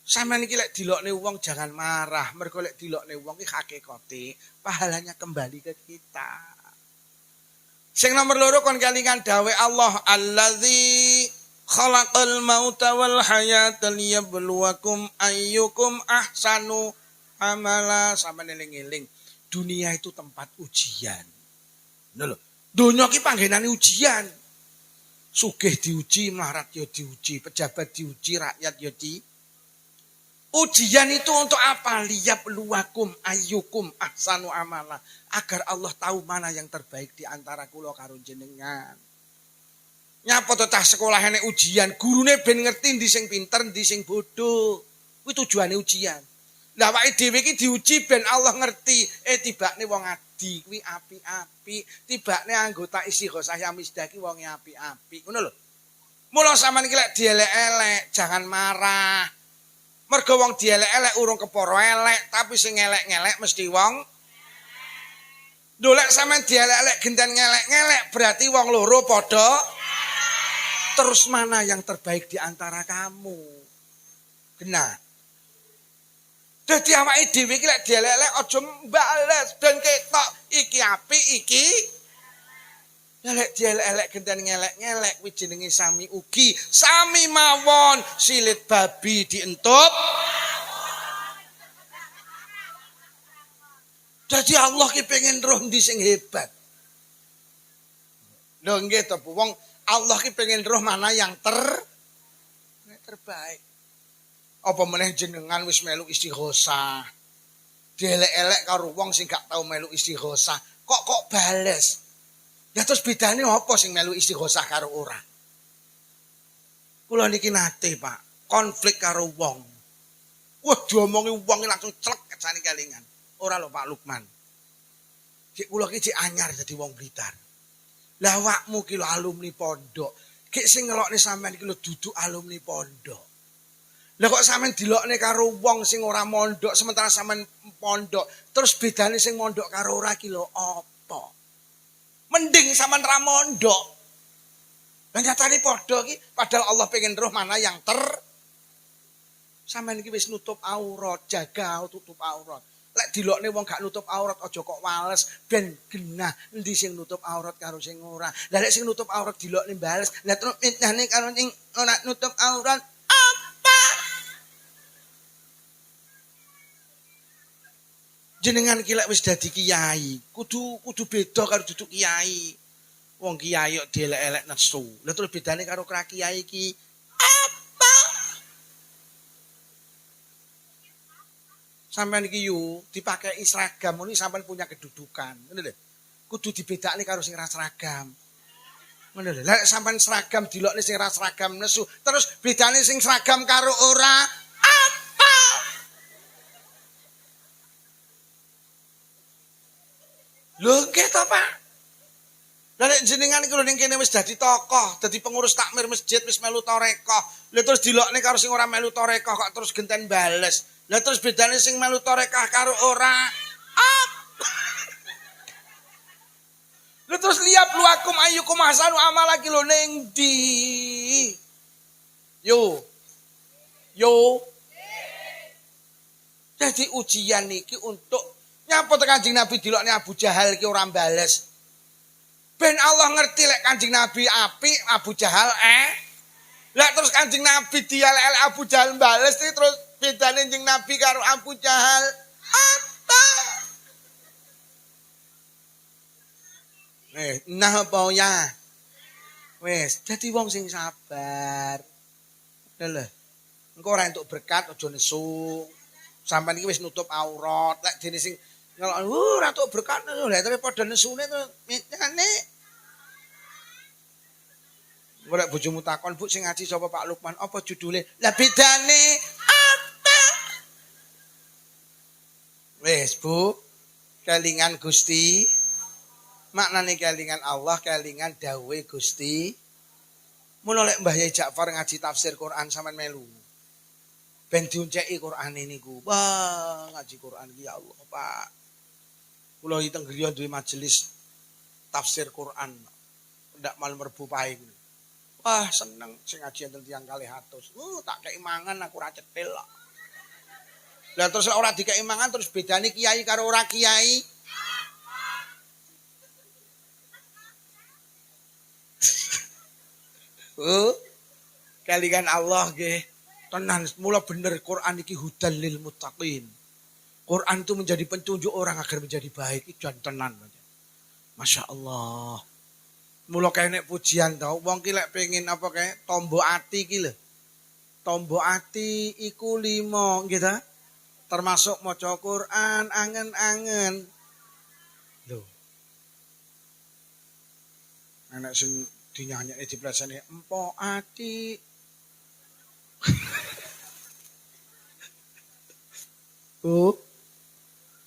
Sampeyan iki lek dilokne wong jangan marah, mergo lek dilokne wong iki hakikate pahalanya kembali ke kita. Sing nomor 2 kon kelingan dawe Allah allazi khalaqal mauta wal hayata liyabluwakum ayyukum ahsanu amala. Sampeyan eling-eling, dunia itu tempat ujian. Lho, donya ki panggenane ujian. Sugih diuji, melarat ya diuji, pejabat diuji, rakyat ya di. Ujian itu untuk apa? Liyabluwakum ayyukum ahsanu amala. Agar Allah tahu mana yang terbaik di antara kula karo jenengan. Nyapa to cah sekolah enek ujian, gurune ben ngerti ndi sing pinter, ndi sing bodoh. Kuwi tujuane ujian. Lah awake dhewe iki diuji ben Allah ngerti, tibakne wong adi kuwi apik-apik, tibakne anggota Istighosah ya Misdah ki wong apik-apik. Ngono lho. Mula sampean iki lek dielek-elek, jangan marah. Mergo wong dielek-elek urung kepara elek, tapi sing elek-elek mesti wong Dolek sampean dielek-elek genten ngelek-ngelek berarti wong loro padha. Terus mana yang terbaik di antara kamu? Genah. Dadi awake dhewe iki lek dielek-elek aja mbales ben ketok iki apik iki. Lek dielek-elek genten ngelek-ngelek kuwi jenenge sami ugi. Sami mawon silit babi dientup. Jadi Allah ki pengen roh ndi sing hebat. Lho nggih to Bu, wong Allah ki pengen roh mana yang terbaik. Apa meneh jenengan wis melu istighosah. Dielek-elek karo wong sing gak tau melu istighosah, kok bales. Ya terus bedane apa sing melu istighosah karo ora? Kula niki nate, Pak, konflik karo wong. Wah, diomongi wong langsung celek kecane kelingan. Ora lho Pak Lukman. Cik kula ki cik anyar dadi wong Blitar. Lah awakmu ki lho alumni pondok. Ki sing ngelokne sampean iki lho duduk alumni pondok. Lah kok sampean dilokne karo wong sing ora mondok sementara sampean pondok. Terus bedane sing mondok karo ora ki lho apa? Mending sampean ra mondok. Lah nyatane padha ki padahal Allah pengen roh mana yang sampean iki wis nutup aurat, jaga tutup aurat. Lek dilokne wong gak nutup aurat aja kok wales ben genah endi sing nutup aurat karo sing ora. Lah lek sing nutup aurat dilokne bales, lah terus mitnane karo sing ora nutup aurat apa? Jenengan ki lek wis dadi kiai, kudu beda karo duduk kiai. Wong kiai kok dielek-elek nesu. Lah terus bedane karo kra kiai ki apa? Sampeyan iki yo dipakai seragam ini sampeyan punya kedudukan. Ngono lho. Kudu dibedakne karo sing ra seragam. Ngono lho. Lah sampeyan seragam dilokne sing ra seragam nesu, terus bedane sing seragam karo ora apa? Lho nggih to, Pak? Lah nek jenengan iki lho ning kene wis dadi tokoh, dadi pengurus takmir masjid wis melu tarekah. Lah terus dilokne karo sing ora melu tarekah kok terus genten bales. Lah terus bedane sing melu tarekah karo ora apa? Lah terus liap luakum ayyukum ahsanu amala ki lho ning ndi? Yo. Jadi ujian niki untuk nyapa te Kanjeng Nabi dilokne Abu Jahal ki ora bales. Ben Allah ngerti lek Kanjeng Nabi apik, Abu Jahal Lah terus Kanjeng Nabi dielek-elek Abu Jahal bales terus bedane jeung Nabi karo Abu Jahal apa? Nah apa ya? Wis, dadi wong sing sabar. Lho. Engko ora entuk berkat aja nesu. Sampeyan iki wis nutup aurat. Lek dene sing ngelok ora entuk berkat lho, terus padha nesune to mitane. Golek bojomu takon, "Bu sing ngaji sapa Pak Lukman? Apa judule?" Lah bedane apa? Wis, Bu. Kelingan Gusti. Maknane kelingan Allah, kelingan dawuhe Gusti. Mula lek Mbah Yai Ja'far ngaji tafsir Quran sampean melu. Ben dionceki Qur'ane niku. Wah, ngaji Quran ki ya Allah, Pak. Kula iki teng griya duwe majelis tafsir Quran. Ndak malam Rebo pae. Wah, seneng sing ngaji enten tiyang 200. Tak kei mangan aku ora cetil kok. Lah terus ora dikei mangan terus bedane kiai karo ora kiai. Kelingan Allah nggih. Tenan, mula bener Quran iki hudal lil muttaqin. Quran itu menjadi petunjuk orang agar menjadi baik. Itu tenan. Masya Allah. Mula kene pujian tau. Wong ki lek pengen apa kae tombo ati ki lho. Tombo ati iku 5 nggih ta? Termasuk maca Quran angen-angen. Lho. Anak sing dinyanyekne diplesene empok ati. Bu.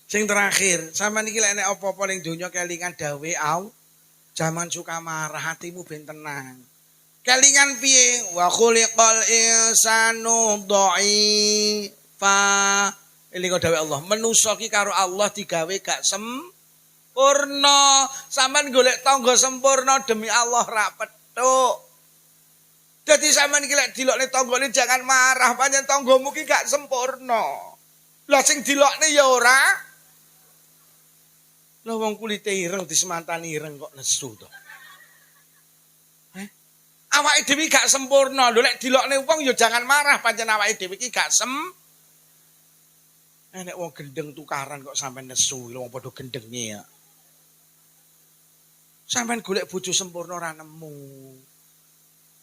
Sing terakhir, sampean iki lek nek apa-apa ning donya kelingan dawe au. Zaman suka marah hatimu ben tenang. Kelingan piye? Wa khuliqal insanu dhaifa. Elingo dawe Allah, manusa ki karo Allah digawe gak Purna, sampean golek tangga sempurna demi Allah ra petuk. Dadi sampean iki lek dilokne tanggane jangan marah, pancen tanggamu ki gak sempurna. Lah sing dilokne ya ora. Lah wong kulite ireng disemantani ireng kok nesu to. Awake dhewe gak sempurna. Lho lek dilokne wong ya jangan marah, pancen awake dhewe iki gak Nek wong gendeng tukaran kok sampean nesu, lho wong padha gendenge ya. Sampeyan golek bojo sempurna ora nemu.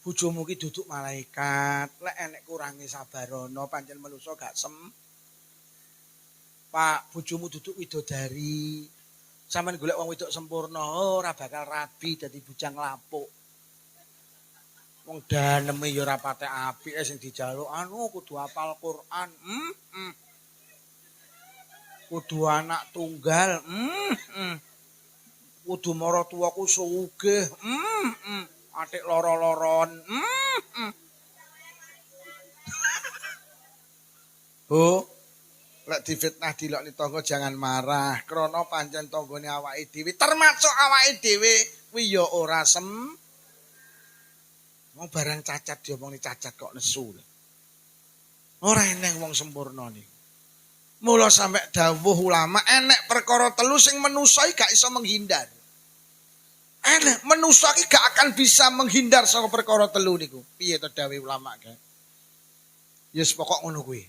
Bojomu ki duduk malaikat, lek enek kurangi sabarono pancen manusa gak Pak, bojomu duduk widodari. Sampeyan golek wong wedok sempurna, ora bakal rabi dadi bujang lapuk. Wong daneme ya ora patek apike sing dijaluk kudu hafal Quran. Kudu anak tunggal. Kudu maratuwaku sugih. Atik loro-loron. Bu, lek difitnah dilokne tangga jangan marah. Krana pancen tanggane awake dhewe, termasuk awake dhewe kuwi ya ora Wong barang cacat diomongni cacat kok nesu. Ora eneng wong sempurna niku. Mula sampe dawuh ulama enek perkara telu sing manusa gak iso menghindar. Enek manusa iki gak akan bisa menghindar saka perkara telu niku. Piye to dawuh ulama kae? Yes pokok ngono kuwi.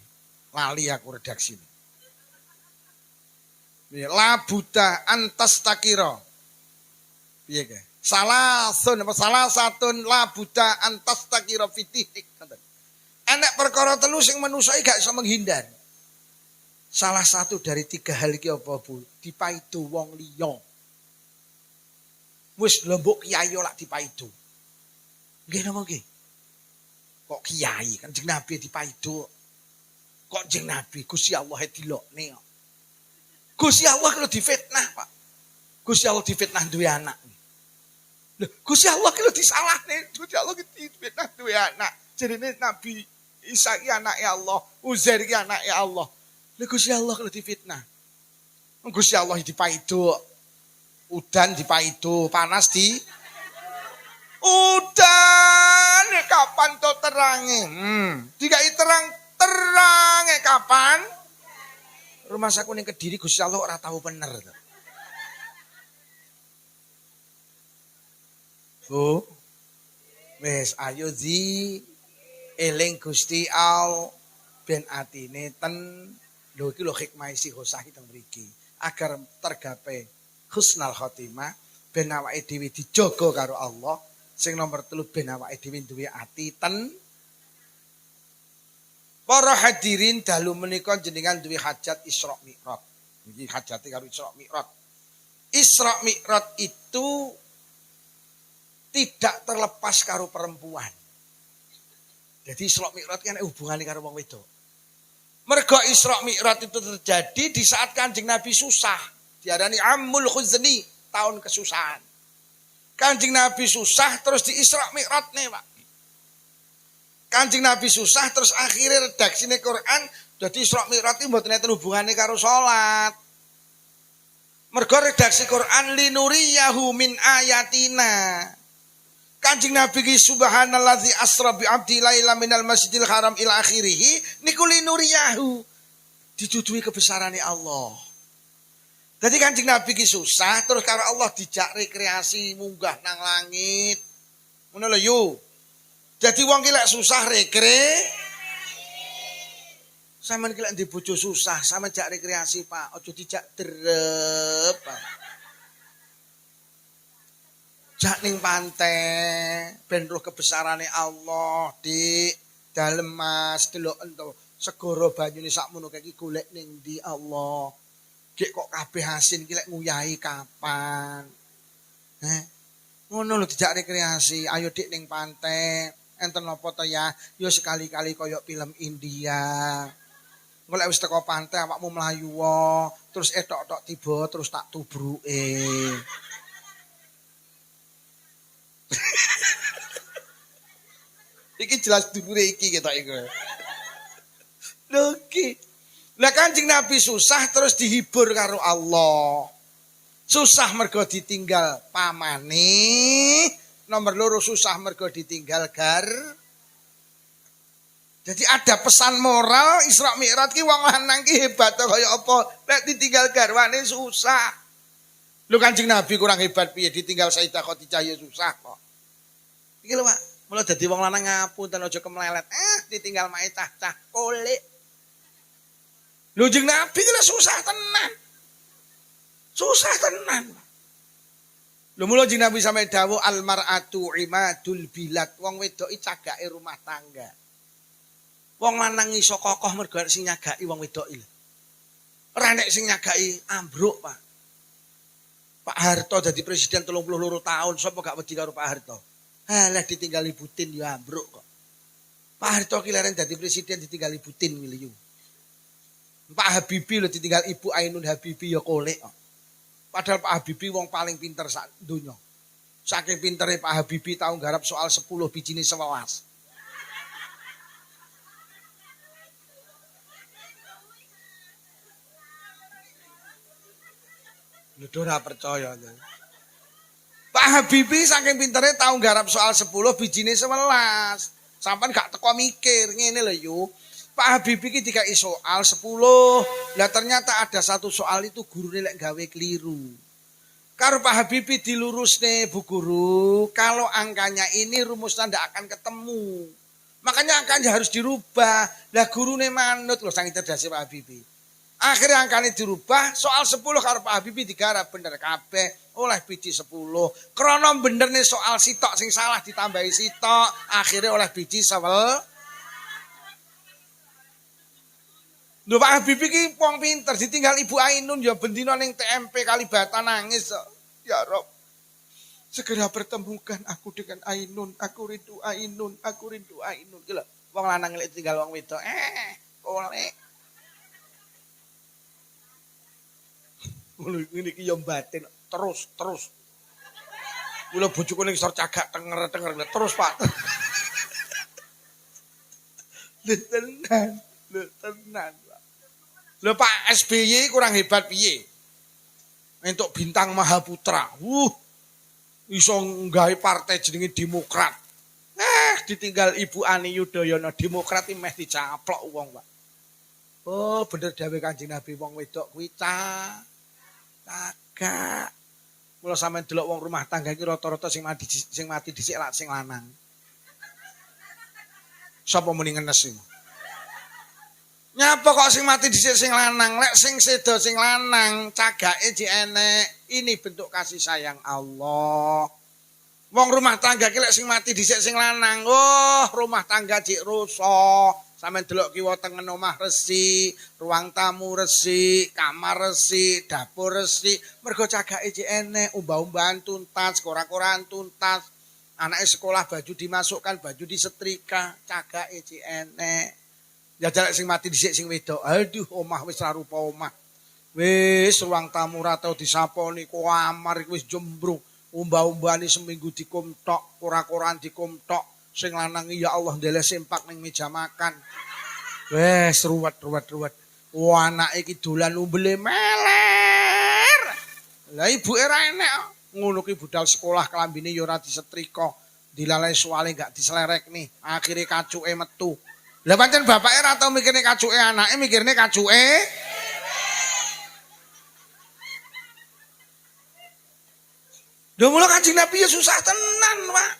Lali aku redaksine. Piye la buta antas takira. Piye kae? Salah satun la buta antas takira fitih. Enek perkara telu sing manusa gak iso menghindar. Salah satu dari 3 hal iki apa, Bu? Dipaidu wong liya. Wis lembuk kiai lak dipaidu. Nggih napa nggih? Kok kiai kan Kanjeng Nabi dipaidu. Kok Kanjeng Nabi Gusti Allah dilokne kok. Gusti Allah kalau difitnah, Pak. Gusti Allah difitnah duwe anak. Lho, Gusti Allah kalau disalahne, Gusti Allah difitnah duwe anak. Jarine Nabi Isa iki anake Allah, Uzair iki anake Allah. Lha Gusti Allah kalau difitnah. Gusti Allah dipaidu. Udan dipaidu, panas di udan kapan to terange? Dikai terange kapan? Rumah saku ning Kediri Gusti Allah ora tahu bener to. Bu. Wis ayo eling Gusti Allah ben atine ten. Lho iki lho hikmah istighosah iki teng mriki agar tergapai husnul khotimah ben awake dhewe dijaga karo Allah. Sing nomor 3 ben awake dhewe duwe ati ten. Para hadirin dalu menika jenengan duwe hajat Isra Mi'raj. Iki hajate karo Isra Mi'raj. Isra Mi'raj itu tidak terlepas karo perempuan. Jadi Isra Mi'raj kan hubungane karo wong wedok. Mergo Isra Mi'raj itu terjadi di saat Kanjeng Nabi susah. Diarani Ammul Khuzni, tahun kesusahan. Kanjeng Nabi susah terus di Isra Mi'raj nih, Pak. Kanjeng Nabi susah terus akhirnya redaksine Quran dadi Isra Mi'raj iki mboten enten hubungane karo salat. Mergo redaksi Quran linuriyahu min ayatina. Kanjeng Nabi ki subhanallazi asra bi abdi laila minal masjidil haram ila akhirih niku linuriyahu. Diduduhi kebesarane Allah. Jadi Kanjeng Nabi ki susah terus karo Allah dijak rekreasi munggah nang langit. Ngono lho yo. Jadi wong ki lek susah sampean ki lek ndek bojo susah, sampean jak rekreasi, Pak. Aja dijak drep, Pak. Jak ning pantai, ben roh kebesarane Allah, Dik. Dalem Mas, delok ento segara banyune sakmono kae iki golek ning ndi Allah. Dik kok kabeh asin ki lek nguyahi kapan? Ngono lho dijak rekreasi. Ayo Dik ning pantai. Enten apa to ya? Yo sekali-kali koyo film India. Golek wis teko pantai awakmu mlayu terus etok-etok tiba terus tak tubruke. Iki jelas dubure iki ketok iku. Lho iki. Lah Kanjeng Nabi susah terus dihibur karo Allah. Susah mergo ditinggal pamane, nomor loro susah mergo ditinggal Jadi ada pesan moral Isra Mi'raj ki wong lanang ki hebat kaya apa? Lek ditinggal garwane susah. Lho Kanjeng Nabi kurang hebat piye ditinggal Sayyidah Khadijah ya susah kok. Iki lho Pak, mula dadi wong lanang ngapunten aja kemlelet. Ditinggal mae cah-cah kolik. Lho Kanjeng Nabi ki susah tenan. Susah tenan. Lho mula Kanjeng Nabi sampe dawuh al mar'atu imadul bilad. Wong wedoki cagake rumah tangga. Wong lanang iso kokoh mergo sing nyagaki wong wedoki. Ora nek sing nyagaki ambruk, Pak. Pak Harto jadi presiden 32 tahun, sapa gak wedi karo Pak Harto? Halah ditinggali Putin ya ambruk kok. Pak Harto ki leren dadi presiden ditinggali Putin ngene yo. Pak Habibie lho ditinggal Ibu Ainun Habibie ya kolek kok. Padahal Pak Habibie wong paling pinter sak donya. Saking pintere Pak Habibie tau nggarap soal 10 bijine 11. Lho ora percaya. Pak Habibie saking pintere tau nggarap soal 10 bijine 11. Sampeyan gak teko mikir ngene lho yo. Pak Habibie ki dikai soal 10. Lah ternyata ada satu soal itu gurune lek gawe keliru. Karo Pak Habibie dilurusne Bu Guru, kalau angkanya ini rumusnya ndak akan ketemu. Makanya angkanya harus dirubah. Lah gurune manut lho saking cerdasé Pak Habibie. Akhirnya angkanya dirubah, soal 10 karo Pak Habibie digarap bener kabeh, oleh biji 10. Krono bener nih soal sitok sing salah ditambahi sitok, akhirnya oleh biji 11. Lho Pak Habibie ki wong pinter, ditinggal Ibu Ainun ya bendina ning TMP Kalibata nangis. Ya Rob, segera pertemukan aku dengan Ainun, aku rindu Ainun, aku rindu Ainun. Ki lho, wong lanang lek tinggal wong wedok, kolek. Ngene iki ya batin terus. Kula bojoku ning sor cagak tenger terus Pak. Lho tenan. Lho Pak SBY kurang hebat piye? Entuk bintang Mahaputra. Iso nggawe partai jenenge Demokrat. Ditinggal Ibu Ani Yudhoyono Demokrat iki meh dicaplok wong, Pak. Oh, bener dawuh Kanjeng Nabi wong wedok kuwi Kagak. Mula sampean delok wong rumah tangga iki rata-rata sing mati dhisik lak sing lanang. Sapa muni ngenes iki? Nyapa kok sing mati dhisik sing lanang? Lek sing sedo sing lanang cagake jek enek. Ini bentuk kasih sayang Allah. Wong rumah tangga ki lek sing mati dhisik sing lanang, rumah tangga jek rusak. Sampeyan delok kiwa tengen omah resi, ruang tamu resi, kamar resi, dapur resi. Mergo cagake jek enek, umbah-umbahan tuntas, korak-korakan tuntas. Anake sekolah baju dimasukkan, baju disetrika, cagake jek enek. Ya jalek sing mati dhisik sing wedok. Aduh, omah wis ra rupa omah. Wis ruang tamu ra tau disaponi, kamar wis jembrung. Umbah-umbahane seminggu dikumtok, korak-korakan dikumtok. Sing lanang ya Allah ndeleh sempak ning meja makan. Wes ruwet. Wah anake iki dolan umbele meler. Lah ibuke ra enek. Ngono ki budal sekolah klambine ya ora disetrika. Dilalai soalé gak diselerekne. Akhire kacuke metu. Lah pancen bapake ra tau mikirne kacuke anake, mikirne kacuke. Lho mula Kanjeng Nabi ya susah tenan, Pak.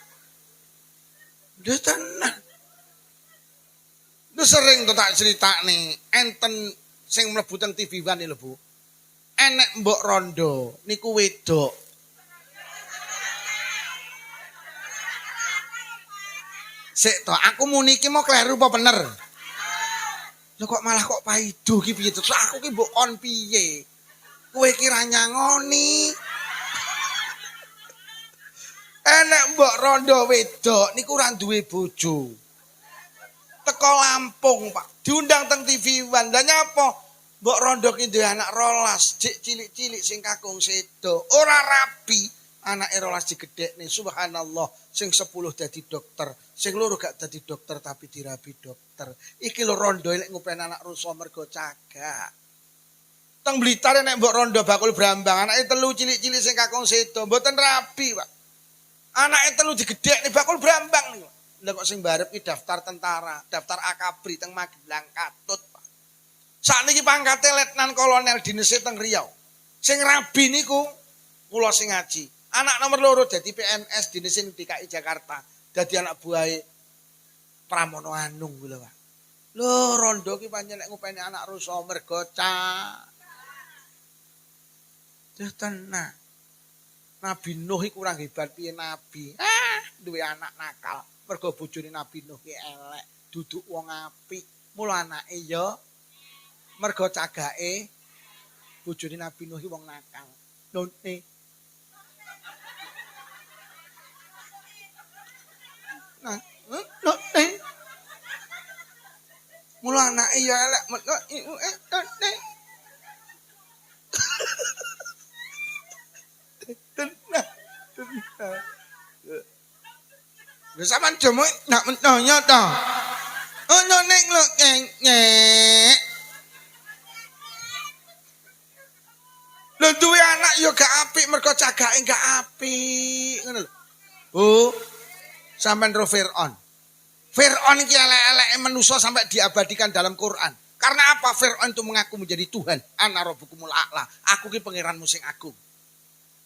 Dia tenang. Itu sering tuh tak cerita nih. Enten sing mlebu teng TV One lho Bu. Enek mbok rondo niku wedok. Sik to, aku muni iki mau kleru apa bener? Lho kok malah kok paido ki piye to? Aku ki mbok kon piye? Kowe ki ra nyangoni. Enek mbok rondo wedok niku ora duwe bojo. Teko Lampung, Pak. Diundang teng TV One. Lah nyapa? Mbok rondo ki duwe anak 12, jek cilik-cilik sing kakung sedo. Ora rapi, anake 12 digedhekne. Subhanallah, sing 10 dadi dokter, sing loro gak dadi dokter tapi dirabi dokter. Iki lho rondo lek ngupen anak rusa mergo cagak. Teng Blitar nek mbok rondo bakul brambang, anake telu cilik-cilik sing kakung sedo, mboten rabi, Pak. Anake telu digedhekne bakul brambang niku. Lah kok sing barep ki daftar tentara, daftar Akabri teng Magelang Katut, Pak. Sakniki pangkate letnan kolonel dinese teng Riau. Sing rabi niku kula sing ngaji. Anak nomor loro dadi PNS dinese ning DKI Jakarta. Dadi anak buahe Pramono Anung lho, Pak. Lho rondo ki pancen nek ngupeni anak rusa mergo tenan. Nabi Nuh iku kurang hebat piye nabi. Duwe anak nakal. Mergo bojone Nabi Nuh ki elek, duduk wong apik. Mula anake ya mergo cagake bojone Nabi Nuh ki wong nakal. None. Nah, none. Mula anake ya elek, mergo none. Tenang. Lha sampean jemu nak mentonya to. Ono nek lho nyek. Lho duwe anak ya gak apik mergo cagake gak apik ngono lho. Bu, sampean ro Fir'aun. Fir'aun iki elek-eleke manusa sampai diabadikan dalam Quran. Karena apa? Fir'aun itu mengaku menjadi Tuhan. Ana rabbukumul a'la. Aku ki pangeranmu sing agung.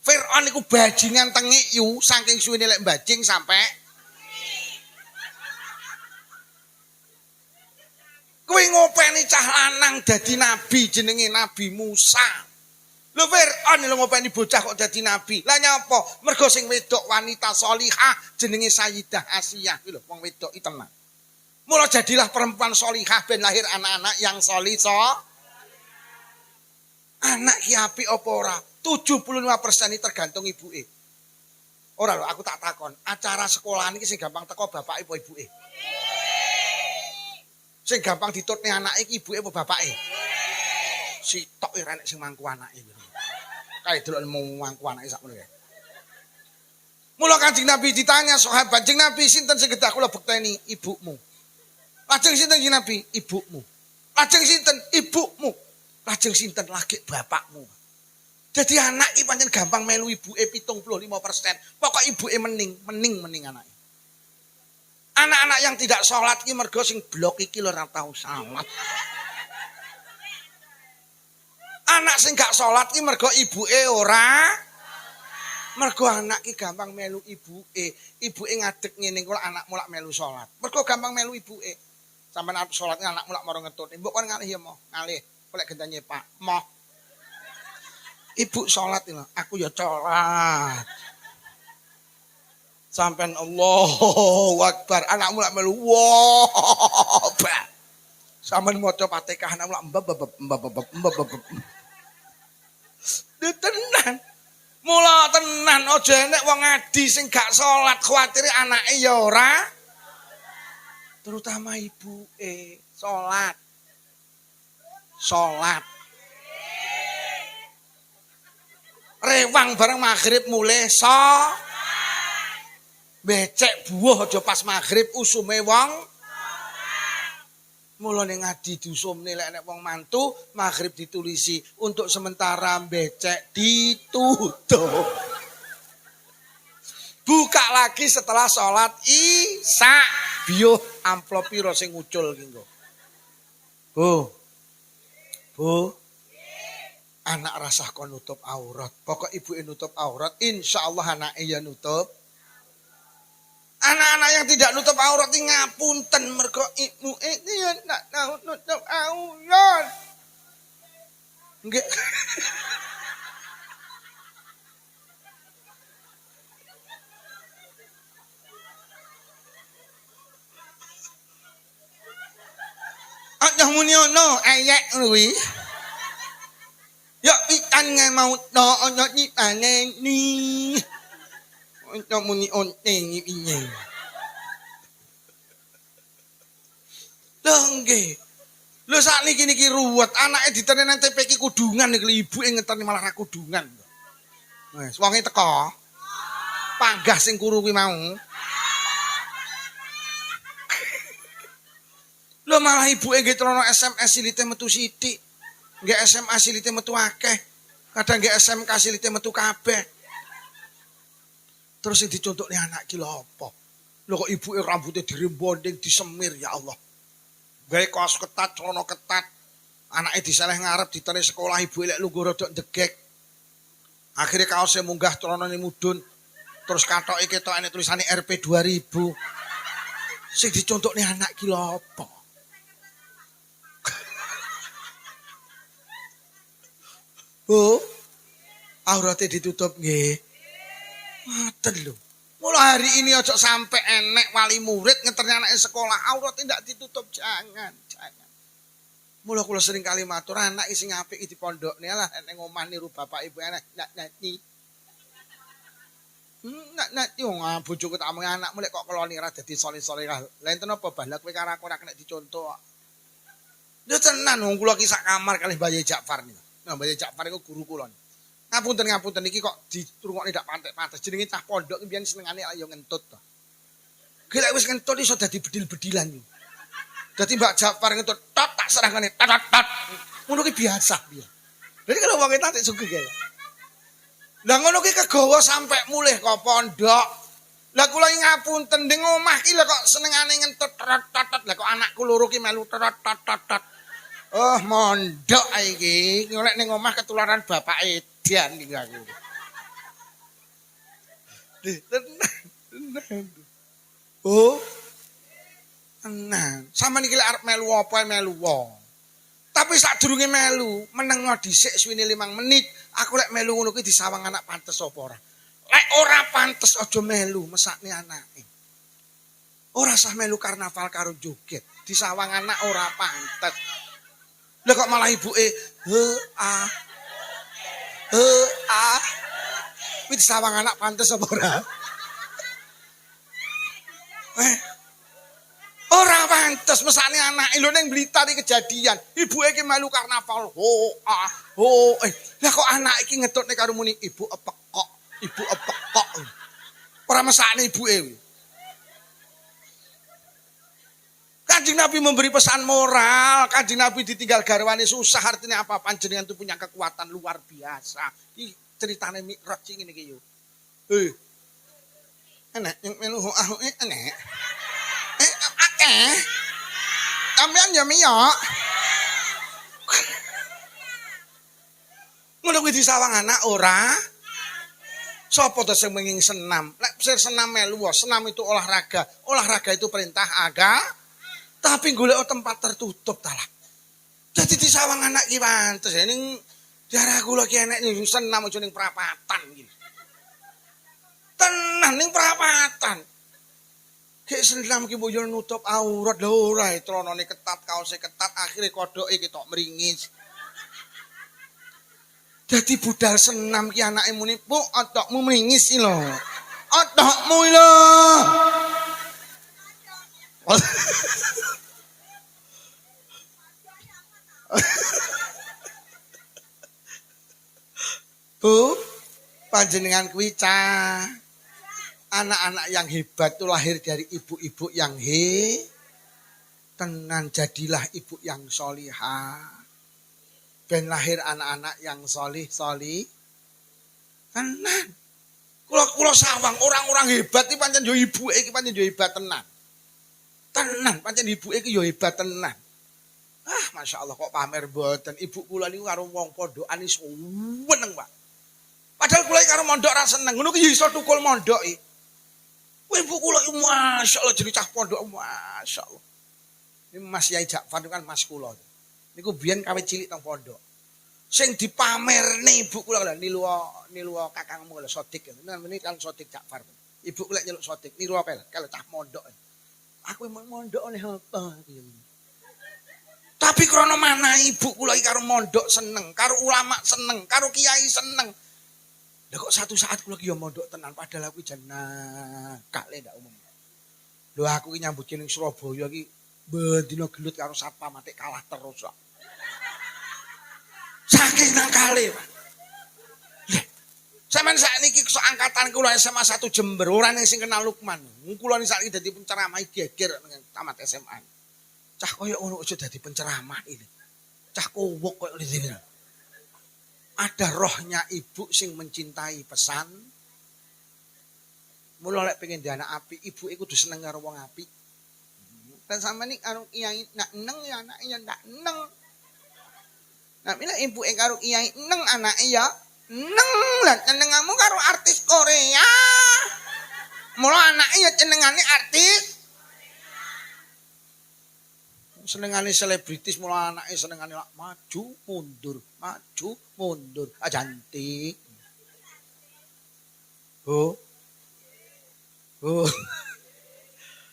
Fir'aun iku bajingan tengik yu saking suwene lek bajing sampai kowe ngopeni cah lanang dadi nabi jenenge Nabi Musa. Lho Fir'aun lho ngopeni bocah kok dadi nabi. Lah nyapa? Mergo sing wedok wanita sholihah jenenge Sayyidah Asiyah kuwi lho wong wedok iki tenan. Mula jadilah perempuan sholihah ben lahir anak-anak yang sholih. Anak ki apik apa ora? 75% ini tergantung ibuke. Ora lho aku tak takon, acara sekolahan iki sing gampang teko bapake apa ibuke? Sing gampang ditutne anake iki ibuke apa bapake? Sitok ora nek sing mangku anake. Kae delok mangku anake sakmono ya. Mula Kanjeng Nabi ditanya sahabat, "Kanjeng Nabi sinten sing kedah kula bekteni ibumu?" Lajeng sinten Kanjeng Nabi? Ibumu. Lajeng sinten? Ibumu. Lajeng sinten lagi bapakmu. Jadi anak iki pancen gampang melu ibuke 75%. Pokok ibuke mening anake. Anak-anak yang tidak sholat iki mergo sing blok iki lho ora tau salat. Anak sing gak sholat iki mergo ibuke ora. Mergo anak iki gampang melu ibuke. Ibuke ngadeg ngene kok anak mulak melu sholat. Mergo gampang melu ibuke. Sampeyan arep sholat anak mulak maro ngetut. Mbok kon ngalih ya moh, ngalih. Kolek gendane Pak, moh. Ibu sholat ini, aku ya sholat. Sampai Allahu Akbar, anak mulak melu, wow, sampai maca Fatihah, anak mulak mbab. Tenan, mula tenan, aja enek wong ngadi sing gak sholat, khawatire anake ya ora, terutama ibuke sholat. Rewang bareng maghrib mulai becek buah aja pas maghrib usume wong mulane ngadi dusumne lek nek wong mantu maghrib ditulisi untuk sementara becek ditutup. Buka lagi setelah sholat isya. Biyo amplop piro sing ucul ki nggo. Bu, anak rasah kon nutup aurat. Pokok ibuke nutup aurat, insyaallah anake ya nutup. Anak-anak yang tidak nutup aurat iki ngapunten mergo ibuke ya nak nutup aurat. Nggih. Aja muni ono ayek kuwi. Ya pitan mau to ono nyipane ni. Untuk muni onte ngipiye. Lho nggih. Lho sakniki niki ruwet, anake ditene nang TPK kudungan iki ibuke ngeteni malah ra kudungan. Wes wonge teko. Panggah sing kuru kuwi mau. Lho malah ibuke nggih trono SMS silite metu sithik. Nggih SMA silite metu akeh. Kadang nggih SMK silite metu kabeh. Terus sing dicontohne anak ki lho apa? Lho kok ibuke rambutnya dirembonding, disemir ya Allah. Gawe kaos ketat, celana ketat. Anake diseleh ngarep ditene sekolah ibuke lek lungguh rodok ndegek. Akhirnya kaosnya munggah celanane mudhun. Terus katoke ketokane tulisane RP 2000. Sing dicontohne anak ki lho apa? Oh, auratnya ditutup nggih. Ngoten lho. Mulai hari ini ojo sampai enek wali murid ngeternya anak sekolah aurat tidak ditutup, jangan. Mula kula sering kali matur anak sing apik di pondokne lah nek omah niru bapak ibu enek nyanyi. Nak yo bojoku tak omong anakmu lek kok keloni ra dadi soleh-soleh. Lah enten apa balak kowe karo aku ora kena dicontoh. Yo tenan wong kula ki sak kamar kalih Mbah Ja'far niku. Nah Mbah Ja'far iku guru kula. Ngapunten iki kok ditrungokne ndak pantes-pantes. Jenenge cah pondok ki biyen senengane ayo ngentut to. Ki lek wis ngentut iso dadi bedil-bedilan iki. Dadi Mbak Ja'far ngentut tok tak serangane tat. Ngono ki biasa piye. Dadi kalau wong entuk sugih ya. Lah ngono ki kegawa sampe mulih kok pondok. Lah kula ngapunten ning omah ki lho kok senengane ngentut tat. Lah kok anakku loro ki melu tat. Oh mondok iki. Lek ning omah ketularan bapak edan iki aku. Tenan. Oh. Tenan. Sampeyan iki lek arep melu apa melu wong. Tapi sadurunge melu, menengo dhisik suwene 5 menit, aku lek melu ngono kuwi disawang anak pantes apa ora? Lek ora pantes aja melu mesakne anake. Ora sah melu karnaval karo joget, disawang anak ora pantes. Lah kok malah ibuke kuwi disawang anak pantes apa ora? Ora pantes mesane anake lho ning Blitar iki kejadian. Ibuke iki melu karnaval. Lah kok anak iki ngetutne karo muni ibu epek kok. Ora mesakne ibuke. Kanjeng Nabi memberi pesan moral, Kanjeng Nabi ditinggal garwane susah artinya apa? Panjenengan itu punya kekuatan luar biasa. Iki ceritane Mi'raj sing ngene iki yo. Enek yang melu enek. Sampeyan ya miyok. Ngono kuwi disawang anak ora. Sapa to sing menging senam? Lek senam melu, senam itu olahraga. Olahraga itu perintah agama. Tapi golek tempat tertutup ta lah. Dadi disawang anak ki pantes ning daerah kula ki enek senam aja ning perapatan iki. Tenan ning perapatan. Kek senam ki boyo nutup aurat lho ora tronone ketat kaose ketat akhire kodoke ketok mringis. Dadi budal senam ki anake muni, "Bu, otokmu mringis iki lho." Otokmu lho. Bu, panjenengan kuwi cah anak-anak yang hebat itu lahir dari ibu-ibu yang tenan, jadilah ibu yang solihah. Ben lahir anak-anak yang solih tenan. Kula sawang orang-orang hebat iki pancen yo ibuke iki pancen yo hebat tenan. Tenan pancen ibuke iki yo hebat tenan. Masya Allah kok pamer mboten. Ibu kula niku karo wong pondokan iso weneng, Pak. Padahal kula karo mondok ra seneng. Ngono ki yo iso tukul mondok iki. Ibu kula Masya Allah jadi cah pondok Masya Allah. Ini Mas Yai Ja'far itu kan mas kula. Niku biyen kawit cilik teng pondok. Sing dipamerne ibu kula lho nilu kakangmu lho Sodik. Ini kan Sodik Ja'far. Ibu kula nyeluk Sodik niru apa kalau cah mondok. Aku emang mondok oleh apa Tapi krana mana ibu kula karo mondok seneng, karo ulama seneng, karo kiai seneng. Lah kok satu saat kula ki yo mondok tenan padahal aku jenah kale ndak umum. Lho aku ki nyambut ning Surabaya ki bendina gelut karo satpam atik kalah terus kok. Saking nakale, Pak. Lah sampean sakniki sok angkatan kula SMA 1 Jember ora ning sing kenal Lukman. Kula niki saiki dadi penceramah geger tamat SMA. Cah koyo ngono aja dadi penceramah ini. cah kowok kok ngene. Ada rohnya ibu sing mencintai pesan. Mula lek pengen dia anak api, ibu iku kudu seneng karo wong apik. Dan sama nih karo iyai nak neng ya anak iya ndak neng. Nah, bila ibu karo iyai neng anak iya neng lah cenengamu karo artis Korea. Mula anak iya cenengane artis. Senengane selebritis mula anake senengane maju mundur, maju mundur. Ah cantik. Oh. Oh.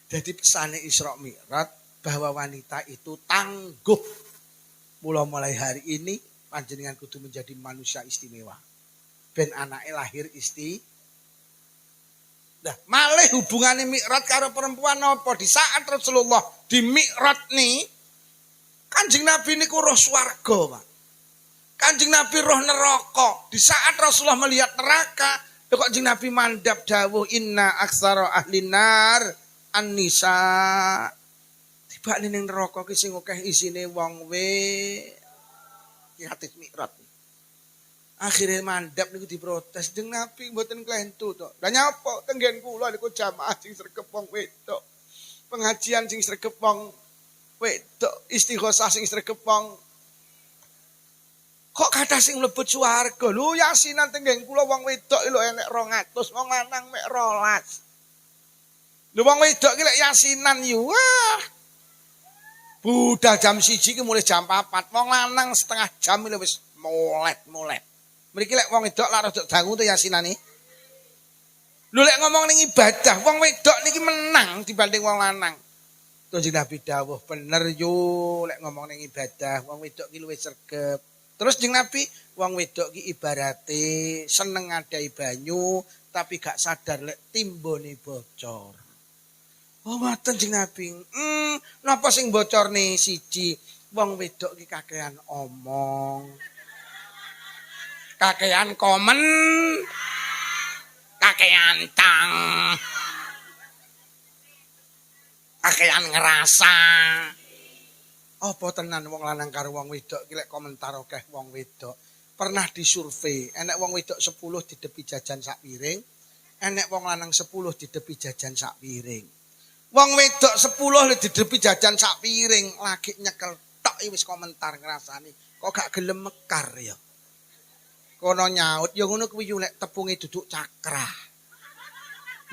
Jadi pesane Isra Mi'raj bahwa wanita itu tangguh. Mulai hari ini panjenengan kudu menjadi manusia istimewa. Ben anake lahir Nah, malih hubungane Mi'raj karo perempuan apa di saat Rasulullah di Mi'raj nih Kanjeng Nabi niku roh swarga, Pak. Kanjeng Nabi roh neraka. Di saat Rasulullah melihat neraka, kok Kanjeng Nabi mandap dawuh inna aksara ahli nar an-nisa. Tiba ning neraka ki sing akeh isine wong ki hadis Mi'raj. Akhirnya mandap niku diprotes, Kanjeng Nabi mboten klentu to. Lah nyapa tenggen kula niku jamaah sing sregep wong wedok. Pengajian sing sregep wong wedok, istighosah sing sregep wong. Kok kathah sing mlebet swarga. Lho yasinan tenggen kula wong wedok lho enek 200, wong lanang mek 12. Lho wong wedok ki lek yasinan yo wah. Budal jam 1 ki mulai jam 4. Wong lanang setengah jam lho wis molet. Mriki lek wong wedok lak rada dangu to yasinane. Lho lek ngomong ning ibadah, wong wedok niki menang dibanding wong lanang. Kanjeng Nabi dawuh bener yo lek ngomong ning ibadah, wong wedok ki luwih sregep. Terus Kanjeng Nabi, wong wedok ki ibarate seneng ngadai banyu tapi gak sadar lek timbone bocor. Oh ngoten Kanjeng Nabi. Napa sing bocor nih siji? Wong wedok ki kakean omong. Kakean komen. Kakean tang. Kakean ngerasa. Apa tenan wong lanang karo wong wedok ki lek komentar akeh wong wedok. Pernah disurvei, enek wong wedok 10 didepi jajan sak piring, enek wong lanang 10 didepi jajan sak piring. Wong wedok 10 le didepi jajan sak piring, lagi nyekel tok wis komentar ngrasani. Kok gak gelem mekar ya. Kono nyaut ya ngono kuwi lek tepunge duduk cakrah.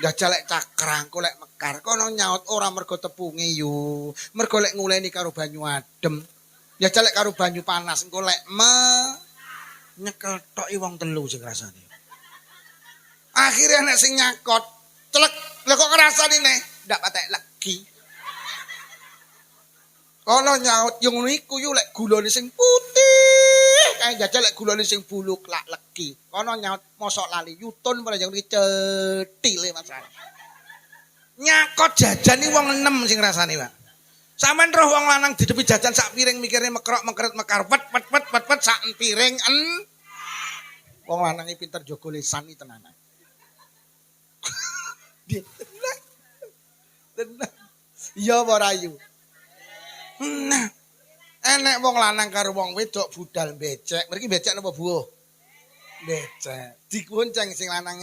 Gajah lek cakrah engko lek mekar. Kono nyaut ora mergo tepunge yo. Mergo lek nguleni karo banyu adem. Ya lek karo banyu panas engko lek nyekel tok wong telu sing rasane. Akhire nek sing nyakot celek. Lah kok ngrasani ne? Ndak patek legi. Kono nyaut yo ngono iku yo lek gulane sing putih. Kae jajal lek gulane sing buluk lak legi. Kono nyaut mosok lali yutun pada jang iki cethile masalah. Nyakot jajan iki wong 6 sing rasane, Pak. Sampeyan roh wong lanang didepi jajan sak piring mikirnya mekrok mekret mekar wet sak piring wong lanang iki pinter jaga lisan iki tenanan. Tenang. Iya apa rayu? Nah, enek wong lanang karo wong wedok budal becek. Mriki becek napa buah? Becek. Dikunceng sing lanang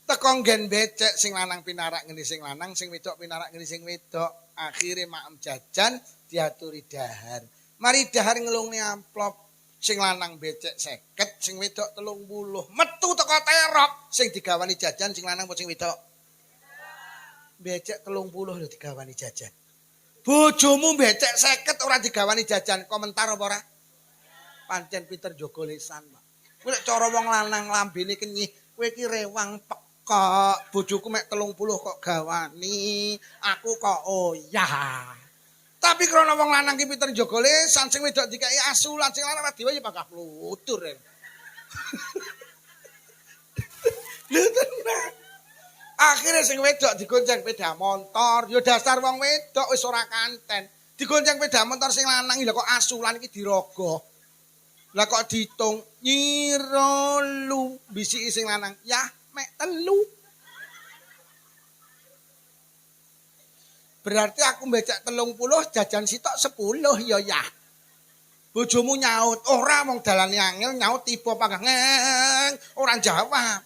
teko nggen becek sing lanang pinarak ngene sing lanang, sing wedok pinarak ngene sing wedok. Akhire maem jajan diaturi dahar. Mari dahar ngelungne amplop. Sing lanang becek 50, sing wedok 30. Metu teko terop sing digawani jajan sing lanang apa sing wedok? Becek 30 lho digawani jajan. Bojomu becek 50 ora digawani jajan, komentar apa ora? Pancen pinter jaga lisan, Pak. Kuwi nek cara wong lanang lambene kenyih, kowe iki rewang pekok. Bojoku mek 30 kok gawani, aku kok oyah. Tapi krana wong lanang ki pinter jaga lisan, sing wedok dikai asulan, sing lanang dhewe ya bakal flutur. Lha tenan. Akhirnya sing wedok digonceng sepeda motor, yo dasar wong wedok wis ora kanten. Digonceng sepeda motor sing lanang lha kok asulan iki dirogoh. Lah kok diitung nyira lu bisiki sing lanang, yah mek 3. Berarti aku becek 30 jajan sitok 10 ya yah. Bojomu nyaut, ora wong dalane angel nyaut tiba panggah ngeng, ora jawab.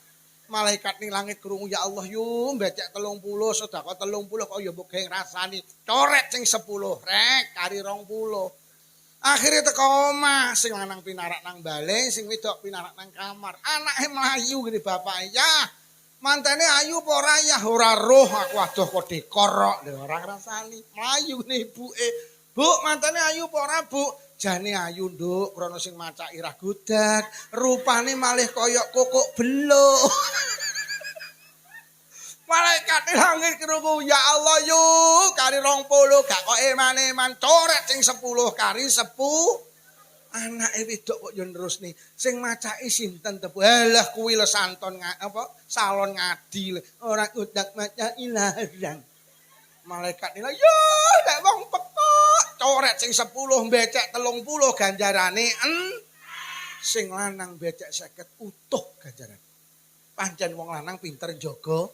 Malaikat ning langit krungu ya Allah yo becek 30 sedekah 30 kok ya mbok gawe ngrasani. Coret sing 10 rek kari 20. Akhirnya teko omah sing lanang pinarak nang bale, sing wedok pinarak nang kamar. Anake mlayu gini bapak ya. Mantene ayu apa ora ya ora roh aku adoh kok dekor kok ora ngrasani. Mlayu gini ibuke. Bu, mantene ayu apa ora, Bu? Jane ayu, Nduk, krana sing macaki ra gudak, rupane malih kaya kokok beluk. Malaikat langit krungu, ya Allah yo, kari 20 gak kok eman-eman coret sing 10 kari 10. Anake wedok kok yo nerusne. Sing macaki sinten tebu? Halah kuwi lho santon apa? Salon ngadi ora gudak macaki larang. Malaikat nila, yo nek wong pekok coret sing 10 becek 30 ganjarane sing lanang becek 50 utuh ganjarane. Pancen wong lanang pinter jaga.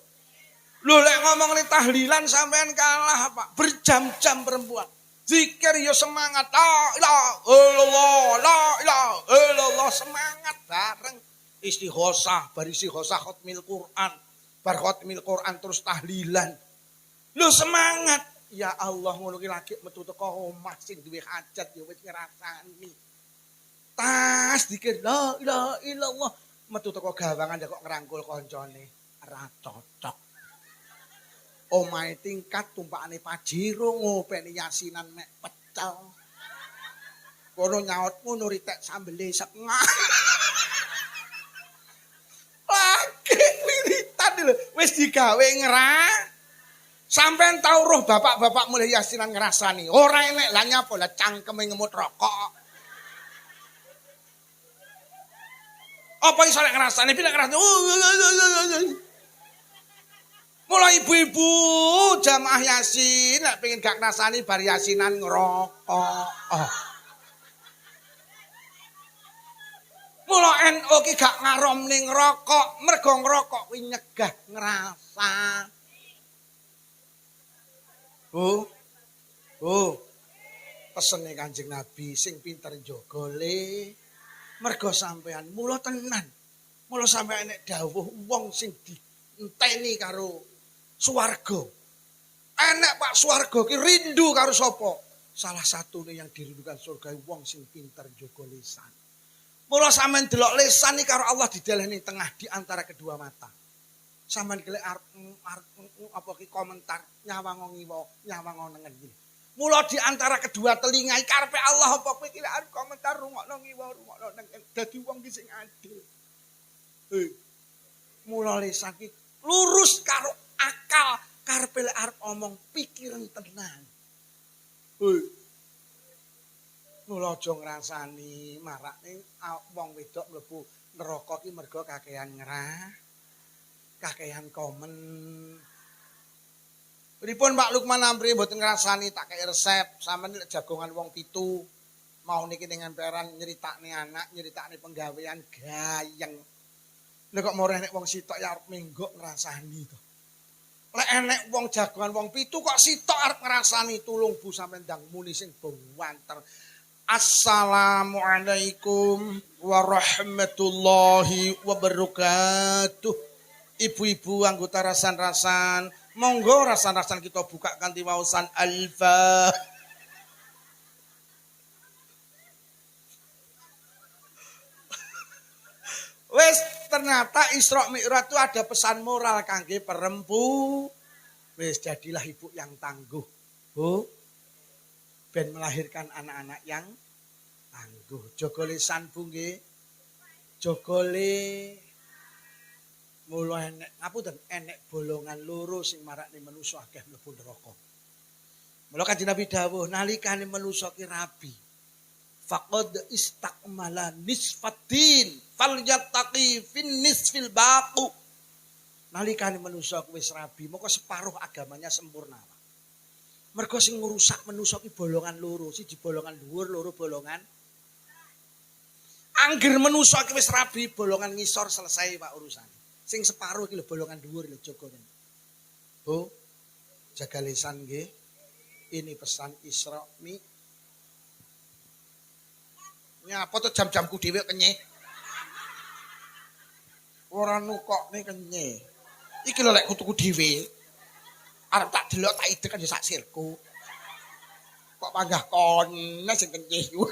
Lho lek ngomong ni tahlilan sampean kalah Pak. Berjam-jam perempuan. Zikir yo semangat. La ilaha illallah, la ilaha illallah semangat bareng. Istighosah, bar istighosah khatmil Quran. Bar khatmil Quran terus tahlilan. Lho semangat. Ya Allah ngono ki lagi metu teko omah sing duwe hajat ya wis ngrasani. Tas dikir la ilaha illallah metu teko gawangan kok ngrangkul kancane ora cocok. Omahe tingkat tumpakane pajero ngopeni yasinan mek pecel. Kono nyaut ngono ritek sambele setengah. Lagi wiritan lho wis digawe Sampean tau roh bapak-bapak mulai yasinan ngerasani. Ora enek lah nyapa lah cangkeme ngemut rokok. Apa iso nek ngrasani pilek ngrasani. Mulai ibu-ibu jamaah yasin nek pengen gak ngrasani bar yasinan ngerokok. Mula NU ki gak ngarom ning ngerokok, mergo ngerokok kuwi nyegah ngrasa. Pesene Kanjeng Nabi sing pinter jaga le mergo sampean mula tenan. Mula sampean nek dawuh wong sing dienteni karo swarga. Enek Pak swarga ki rindu karo sapa? Salah satune yang dirindukan surga wong sing pinter jaga lisan. Mula sampean delok lisan iki karo Allah didelehni tengah di antara kedua mata. Sampeyan gelek arep apa ki komentar nyawang ngiwa nyawang nengen iki. Mula di antara kedua telinga iki karepe Allah apa kowe iki arep komentar rungokno ngiwa rungokno nengen dadi wong ki sing adil. Mula lisan ki lurus karo akal karepe lek arep omong pikiran tenan. Mula aja ngrasani marakne wong wedok mlebu neraka ki mergo kakehan kakehan komen. Pripun Pak Lukman Amri mboten ngrasani tak kei resep sampeyan nek jagongan wong 7 mau niki ning emperan nyeritakne anak, nyeritakne penggawean gayeng. Lha kok moreh nek wong sitok ya arep menggok ngrasani to. Lek enek wong jagongan wong 7 kok sitok arep ngrasani tulung Bu sampeyan ndang muni sing banter. Assalamualaikum warahmatullahi wabarakatuh. Ibu-ibu anggota rasan-rasan, monggo rasan-rasan kita buka kanthi waosan alfa. Wes ternyata Isra Mi'raj itu ada pesan moral kangge perempuan. Wes jadilah ibu yang tangguh, Bu. Ben melahirkan anak-anak yang tangguh. Jaga lisan Bu nggih. Jaga le mula enek ngapunten enek bolongan loro sing marakne manusa akeh mlebu neraka. Mula Kanjeng Nabi dawuh nalikane manusa ki rabi faqad istakmala nisfatin falyattaqi fin nisfil baqu. Nalikane manusa kuwi wis rabi moko separuh agamanya sempurna. Mergo sing ngrusak manusa ki bolongan loro, siji bolongan dhuwur, loro bolongan. Angger manusa ki wis rabi bolongan ngisor selesai Pak urusan. Sing separuh iki lho bolongan dhuwur lho jaga. Bu, jaga lisan nggih. Ini pesan Isra Mi. Nyapa tuh jam-jamku dhewe kenyeh. Ora nukokne kenyeh. Iki lho lek kutuku dhewe. Arep tak delok tak ide kan ya sak sirku. Kok panggah kone sing kenyeh ku.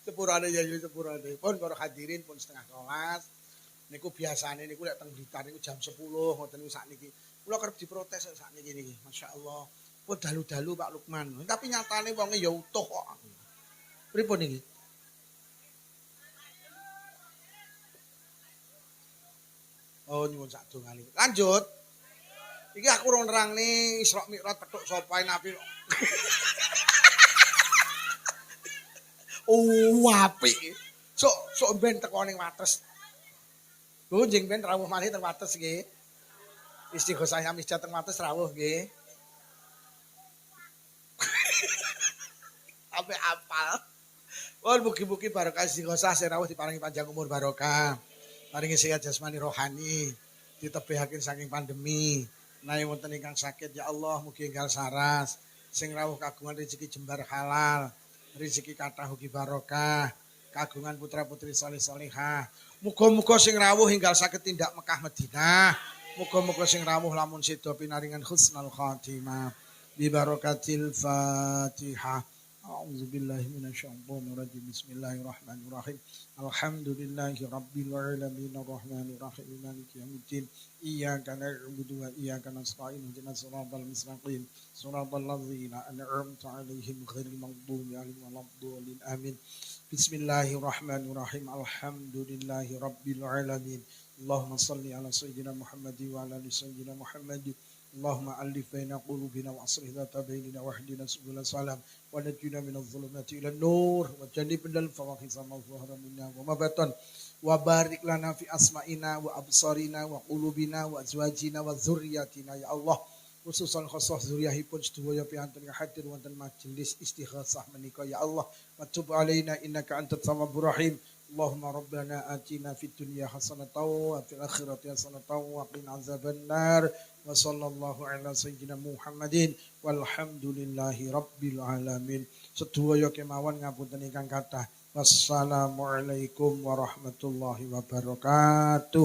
Sepurane ya sepurane. Pun para hadirin pun setengah 12. Niku biasane niku lek teng Blitar niku jam 10 ngoten niku sakniki. Kula kerep diprotes sakniki niki. Masyaallah. Pun dalu-dalu Pak Lukman. Tapi nyatane wonge ya utuh kok. Pripun niki? Oh nyuwun sak dongane. Lanjut. Iki aku ora nerangne Isra Mi'raj petuk sapa nabi. Oh apik. Sok ben teko ning Wates. Lho njing ben rawuh malih teng Wates nggih. Istighosah Yamis teng Wates rawuh nggih. Sampai apal. Oh mugi-mugi barokah istighosah sing rawuh diparingi panjang umur barokah. Paringi sehat jasmani rohani. Ditebihaken saking pandemi. Menawi wonten ingkang sakit ya Allah mugi enggal saras. Sing rawuh kagungan rezeki jembar halal. Rezeki kathah ugi barokah. Kagungan putra-putri saleh-salehah. Muga-muga sing rawuh enggal saged tindak Mekah Madinah. Muga-muga sing rawuh lamun seda pinaringan husnul khatimah. Bi barakatil Fatihah. A'udzubillahi minasyaitonirrajim. Bismillahirrahmanirrahim. Alhamdulillahi rabbil alamin arrahmanir rahim maliki yaumiddin. Iyyaka na'budu wa iyyaka nasta'in. Ihdinas siratal mustaqim. Siratal ladzina an'amta 'alaihim ghairil maghdubi 'alaihim waladdallin. Amin. Bismillahirrahmanirrahim. Alhamdulillahi rabbil alamin. Allahumma salli ala sayyidina Muhammadin wa ala ali sayyidina Muhammadin. Allahumma alif baina qulubina wa aslih dhata bainina wa hdina subula salam wa najjina minadh dhulumati ila nur wa jannibna al-fawahisha ma dhahara minna wa ma batan wa barik lana fi asma'ina wa absarina wa qulubina wa azwajina wa dzurriyyatina ya Allah khususan khusus zuriyahipun sedaya piantun hadir wonten majelis istighosah menika ya Allah wa tub alaina innaka antat tawwabur rahim. Allahumma rabbana atina fid dunya hasanatan wa fil akhirati hasanatan wa qina azabannar wa sallallahu ala sayyidina Muhammadin walhamdulillahi rabbil alamin. Sedaya kemawon ngapunten ingkang kathah. Wassalamualaikum warahmatullahi wabarakatuh.